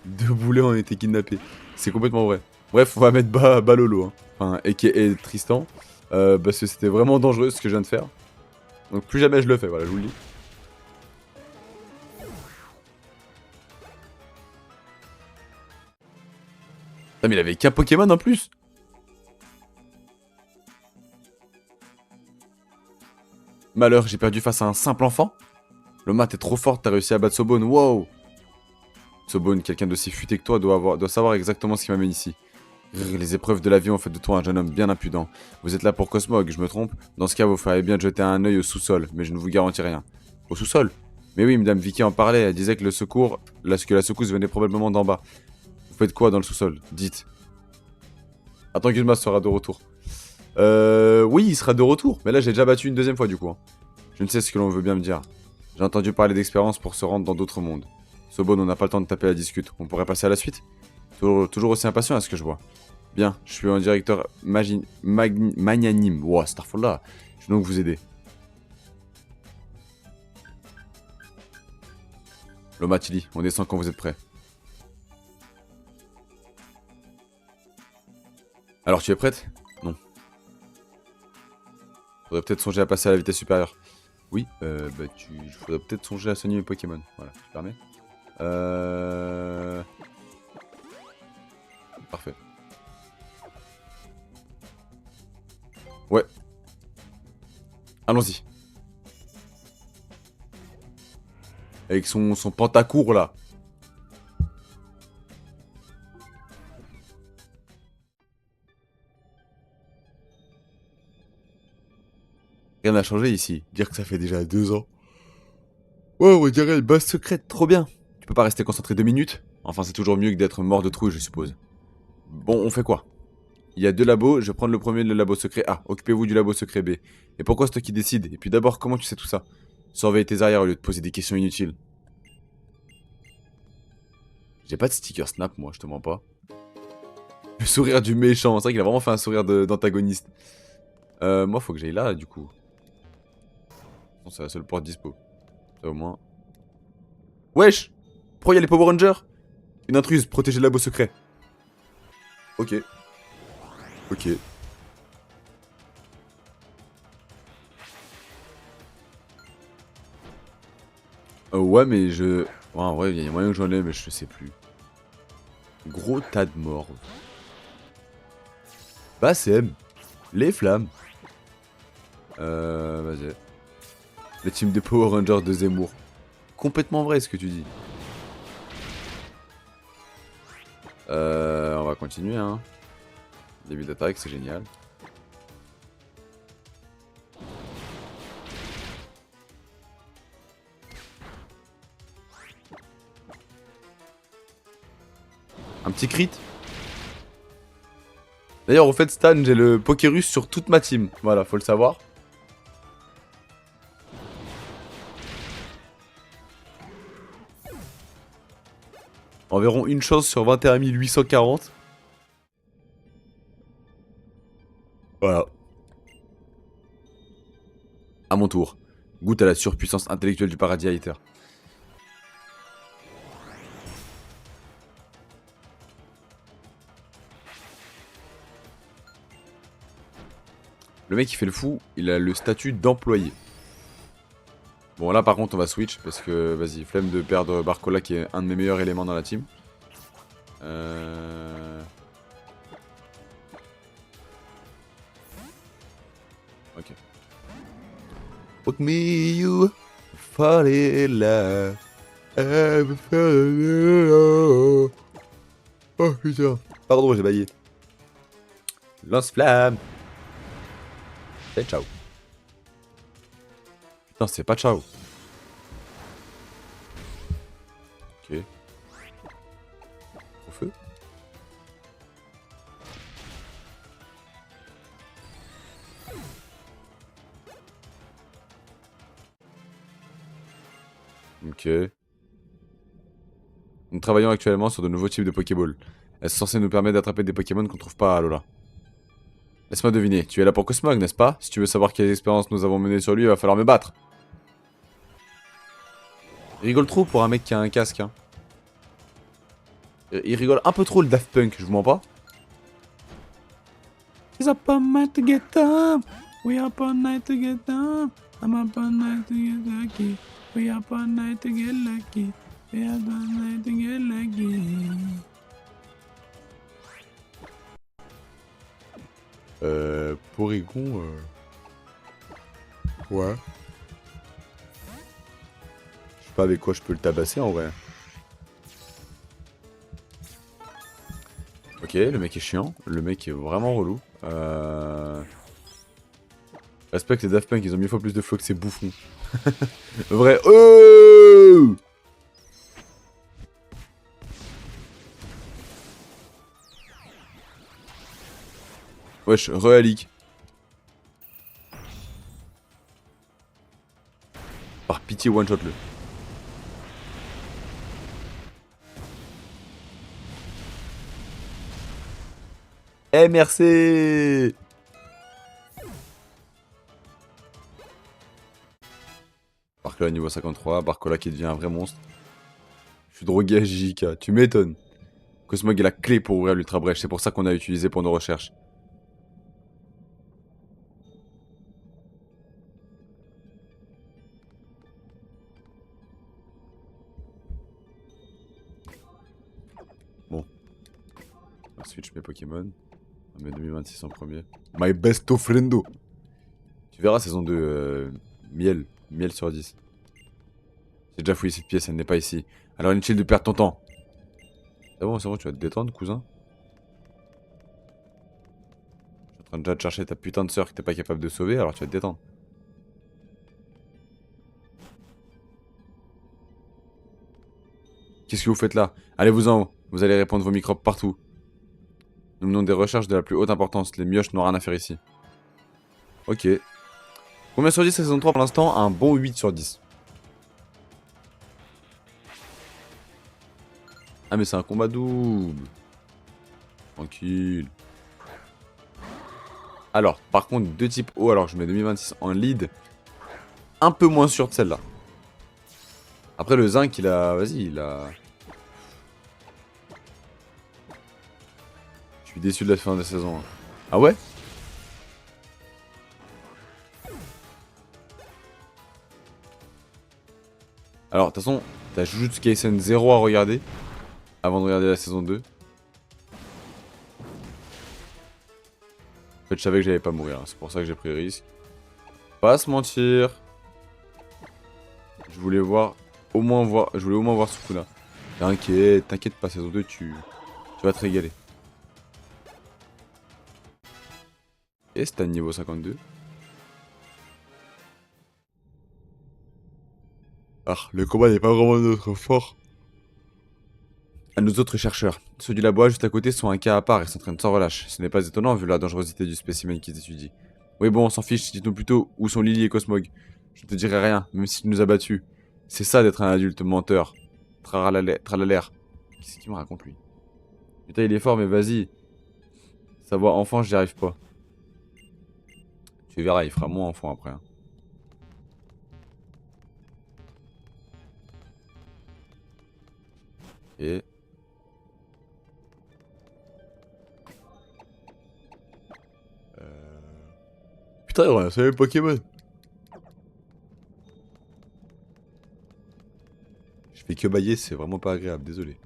Deux boulets ont été kidnappés. C'est complètement vrai. Bref, on va mettre Balolo, hein. Enfin, et Tristan. Parce que c'était vraiment dangereux ce que je viens de faire. Donc plus jamais je le fais, voilà, je vous le dis. Putain, mais il avait qu'un Pokémon en plus. Malheur, j'ai perdu face à un simple enfant. Loma, t'es trop forte, t'as réussi à battre Sobone, wow. Sobone, quelqu'un d'aussi futé que toi doit savoir exactement ce qui m'amène ici. Les épreuves de la vie ont fait de toi un jeune homme bien impudent. Vous êtes là pour Cosmog, je me trompe? Dans ce cas, vous feriez bien de jeter un œil au sous-sol, mais je ne vous garantis rien. Au sous-sol? Mais oui, Madame Vicky en parlait, elle disait que que la secousse venait probablement d'en bas. Vous faites quoi dans le sous-sol? Dites. Attends, Guzma sera de retour. Oui, il sera de retour, mais là j'ai déjà battu une deuxième fois du coup. Hein. Je ne sais ce que l'on veut bien me dire. J'ai entendu parler d'expérience pour se rendre dans d'autres mondes. Sobon, on n'a pas le temps de taper la discute. On pourrait passer à la suite? Toujours aussi impatient à ce que je vois. Bien, je suis un directeur magnanime. Wow, Starfall je vais donc vous aider. Loma Tilly, on descend quand vous êtes prêts. Alors, tu es prête? Non. Faudrait peut-être songer à passer à la vitesse supérieure. Oui, faudrait peut-être songer à soigner mes Pokémon. Voilà, tu permets. Parfait. Ouais. Allons-y. Avec son pantacourt là. Rien n'a changé ici. Dire que ça fait déjà 2 ans. Ouais, on dirait une base secrète, trop bien. Tu peux pas rester concentré 2 minutes? Enfin, c'est toujours mieux que d'être mort de trouille, je suppose. Bon, on fait quoi? Il y a 2 labos, je vais prendre le premier, le labo secret A. Occupez-vous du labo secret B. Et pourquoi c'est toi qui décides? Et puis d'abord, comment tu sais tout ça? Surveille tes arrières au lieu de poser des questions inutiles. J'ai pas de sticker snap, moi, je te mens pas. Le sourire du méchant, c'est vrai qu'il a vraiment fait un sourire d'antagoniste. Moi, faut que j'aille là, du coup. Bon, c'est la seule porte dispo. Ça, au moins. Wesh! Pourquoi il y a les Power Rangers? Une intruse, protégez le labo secret. Ok. Ok. Ouais, mais je... Ouais, en vrai, il y a moyen que j'en ai, mais je sais plus. Gros tas de morts. Bassem. Les flammes. Vas-y. La team des Power Rangers de Zemmour. Complètement vrai ce que tu dis. On va continuer, hein. Début d'attaque, c'est génial. Un petit crit. D'ailleurs, au fait, Stan, j'ai le Pokérus sur toute ma team. Voilà, faut le savoir. Environ une chance sur 21 840. Voilà. À mon tour. Goûte à la surpuissance intellectuelle du paradis hater. Le mec qui fait le fou, il a le statut d'employé. Bon là par contre on va switch parce que vas-y, flemme de perdre Barcola qui est un de mes meilleurs éléments dans la team. Ok. Fuck me you fall in love. I'm falling in love. Oh putain. Pardon, j'ai baillé. Lance-flamme. Et ciao. Putain, c'est pas ciao. Ok. Au feu. Ok. Nous travaillons actuellement sur de nouveaux types de Pokéball. Elles sont censées nous permettre d'attraper des Pokémon qu'on trouve pas à Alola. Laisse-moi deviner, tu es là pour Cosmog, n'est-ce pas? Si tu veux savoir quelles expériences nous avons menées sur lui, il va falloir me battre. Il rigole trop pour un mec qui a un casque, hein. Il rigole un peu trop le Daft Punk, je vous mens pas. He's up all night to get up. We up all night to get up. I'm up all night to get lucky. We up all night to get lucky. We up all night to get lucky. Porygon, ouais. Je sais pas avec quoi je peux le tabasser en vrai. Ok, le mec est chiant. Le mec est vraiment relou. Respecte les Daft Punk, ils ont 1000 fois plus de flow que ces bouffons. Vrai. Oh wesh, re-Alik. Par pitié, one-shot-le. Eh, merci. Barcola niveau 53, Barcola qui devient un vrai monstre. Je suis drogué à JJK, tu m'étonnes. Cosmog est la clé pour ouvrir l'ultra brèche, c'est pour ça qu'on a utilisé pour nos recherches. Bon. On va switch mes Pokémon. On met 2026 en premier. My besto friendo. Tu verras saison 2, miel. Miel sur 10. J'ai déjà fouillé cette pièce, elle n'est pas ici. Alors inutile de perdre ton temps. C'est bon, tu vas te détendre, cousin. Je suis en train déjà de chercher ta putain de sœur que t'es pas capable de sauver, alors tu vas te détendre. Qu'est-ce que vous faites là? Allez-vous-en, vous allez répandre vos microbes partout. Nous menons des recherches de la plus haute importance, les mioches n'ont rien à faire ici. Ok. Combien sur 10 saison 3 pour l'instant? Un bon 8 sur 10. Ah mais c'est un combat double. Tranquille. Alors, par contre, deux types haut, alors je mets 2026 en lead. Un peu moins sûr de celle-là. Après le zinc, il a... Vas-y, il a... Je suis déçu de la fin de la saison. Hein. Ah ouais? Alors, de toute façon, t'as Jujutsu Kaisen 0 à regarder. Avant de regarder la saison 2. En fait, je savais que j'allais pas mourir. Hein. C'est pour ça que j'ai pris le risque. Pas se mentir. Je voulais voir... Au moins voir... Je voulais au moins voir Sukuna. T'inquiète pas, saison 2, tu vas te régaler. Et c'est à niveau 52. Ah, le combat n'est pas vraiment notre fort. À nos autres chercheurs. Ceux du labo juste à côté sont un cas à part et s'entraînent sans relâche. Ce n'est pas étonnant vu la dangerosité du spécimen qu'ils étudient. Oui bon, on s'en fiche, dis-nous plutôt où sont Lily et Cosmog. Je ne te dirai rien, même si tu nous as battus. C'est ça d'être un adulte menteur. Tralalaire. Qu'est-ce qu'il me raconte lui? Putain, il est fort, mais vas-y. Sa voix enfant, j'y arrive pas. Tu verras, il fera moins enfant après. Hein. Et... Putain, on a un seul Pokémon. Je fais que bailler, c'est vraiment pas agréable, désolé.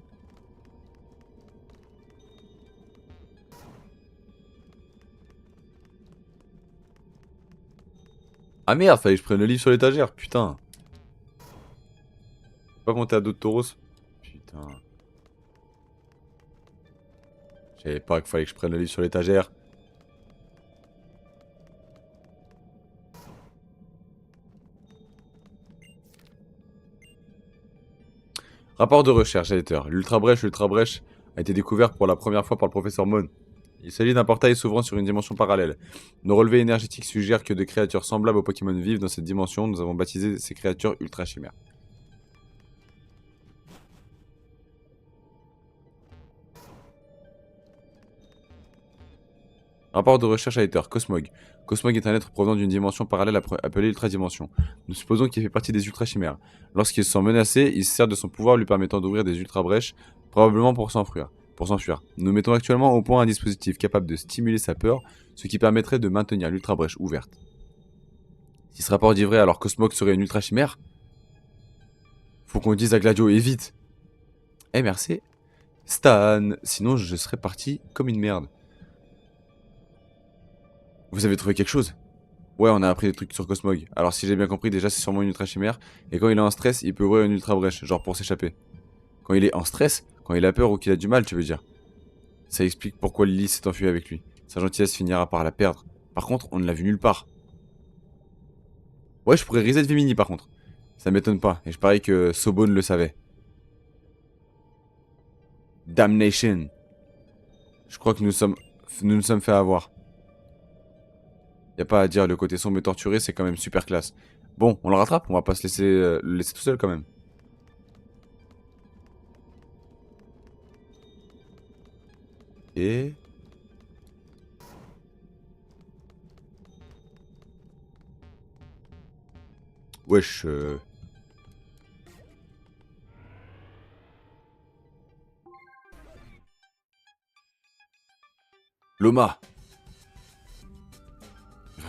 Ah merde, fallait que je prenne le livre sur l'étagère, putain. Pas monter à dos de tauros. Putain. Je savais pas qu'il fallait que je prenne le livre sur l'étagère. Rapport de recherche, editeur. L'ultra brèche a été découvert pour la première fois par le professeur Mon. Il s'agit d'un portail s'ouvrant sur une dimension parallèle. Nos relevés énergétiques suggèrent que des créatures semblables aux Pokémon vivent dans cette dimension. Nous avons baptisé ces créatures ultra chimères. Rapport de recherche editeur. Cosmog. Cosmog est un être provenant d'une dimension parallèle appelée ultra-dimension. Nous supposons qu'il fait partie des ultra-chimères. Lorsqu'il se sent menacé, il se sert de son pouvoir lui permettant d'ouvrir des ultra-brèches, probablement pour s'enfuir. Nous mettons actuellement au point un dispositif capable de stimuler sa peur, ce qui permettrait de maintenir l'ultra-brèche ouverte. Si ce rapport dit vrai, alors Cosmog serait une ultra-chimère? Faut qu'on le dise à Gladio, et vite! Eh merci. Stan, sinon je serais parti comme une merde. Vous avez trouvé quelque chose? Ouais, on a appris des trucs sur Cosmog. Alors si j'ai bien compris, déjà c'est sûrement une ultra chimère. Et quand il est en stress, il peut ouvrir une ultra brèche, genre pour s'échapper. Quand il est en stress? Quand il a peur ou qu'il a du mal, tu veux dire? Ça explique pourquoi Lily s'est enfuie avec lui. Sa gentillesse finira par la perdre. Par contre, on ne l'a vu nulle part. Ouais, je pourrais reset Vimini par contre. Ça m'étonne pas, et je parie que Sobone le savait. Damnation. Je crois que nous nous sommes fait avoir. Y a pas à dire, le côté sombre et torturé, c'est quand même super classe. Bon, on le rattrape, on va pas se laisser, le laisser tout seul quand même. Et... Wesh. Loma.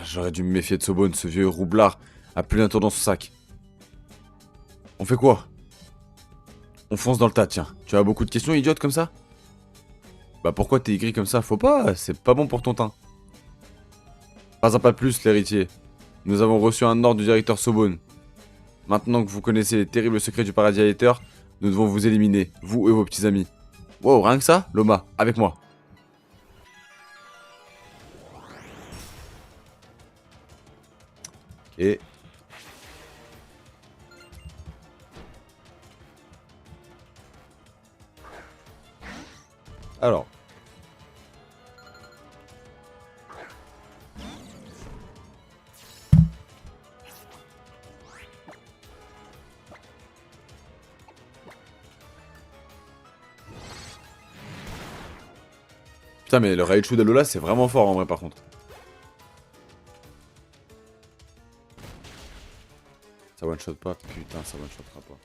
J'aurais dû me méfier de Sobone, ce vieux roublard a plus d'un tour dans son sac. On fait quoi? On fonce dans le tas, tiens. Tu as beaucoup de questions idiotes comme ça? Bah pourquoi t'es aigri comme ça? Faut pas, c'est pas bon pour ton teint. Pas un pas de plus, l'héritier. Nous avons reçu un ordre du directeur Sobone. Maintenant que vous connaissez les terribles secrets du paradis Aether, nous devons vous éliminer, vous et vos petits amis. Wow, rien que ça, Loma, avec moi. Ok. Alors. Putain, mais le Raichu d'Alola, c'est vraiment fort en vrai, par contre. Ça one-shot pas, putain, ça one-shotera pas.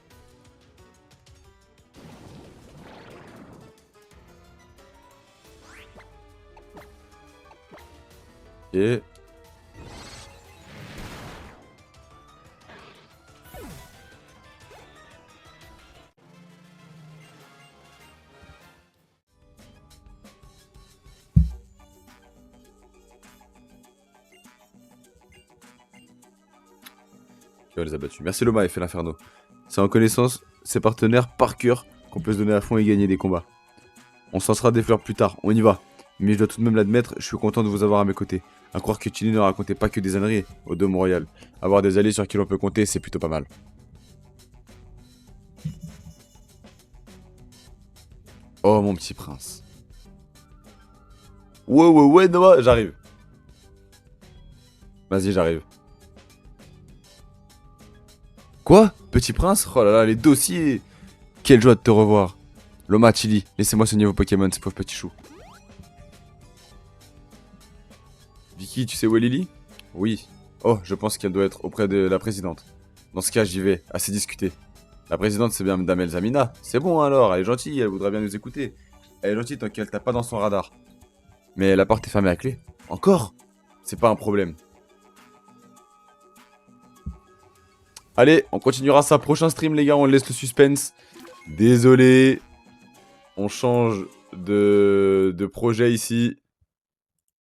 Ok. Elle les a battus. Merci Loma, effet l'inferno. C'est en connaissance ses partenaires par cœur qu'on peut se donner à fond et gagner des combats. On s'en sera des fleurs plus tard, on y va. Mais je dois tout de même l'admettre, je suis content de vous avoir à mes côtés. À croire que Chili ne racontait pas que des âneries au Dôme Royal. Avoir des alliés sur qui l'on peut compter, c'est plutôt pas mal. Oh mon petit prince. Ouais, Noah, j'arrive. Vas-y, j'arrive. Quoi? Petit prince? Oh là là, les dossiers! Quelle joie de te revoir. Loma, Chili, laissez-moi soigner vos Pokémon, ces pauvres petits choux. Vicky, tu sais où est Lily? Oui. Oh, je pense qu'elle doit être auprès de la présidente. Dans ce cas, j'y vais, assez discuter. La présidente, c'est bien Madame Elzamina. C'est bon alors, elle est gentille, elle voudra bien nous écouter. Elle est gentille tant qu'elle tape pas dans son radar. Mais la porte est fermée à clé. Encore? C'est pas un problème. Allez, on continuera ça. Prochain stream, les gars, on laisse le suspense. Désolé. On change de projet ici.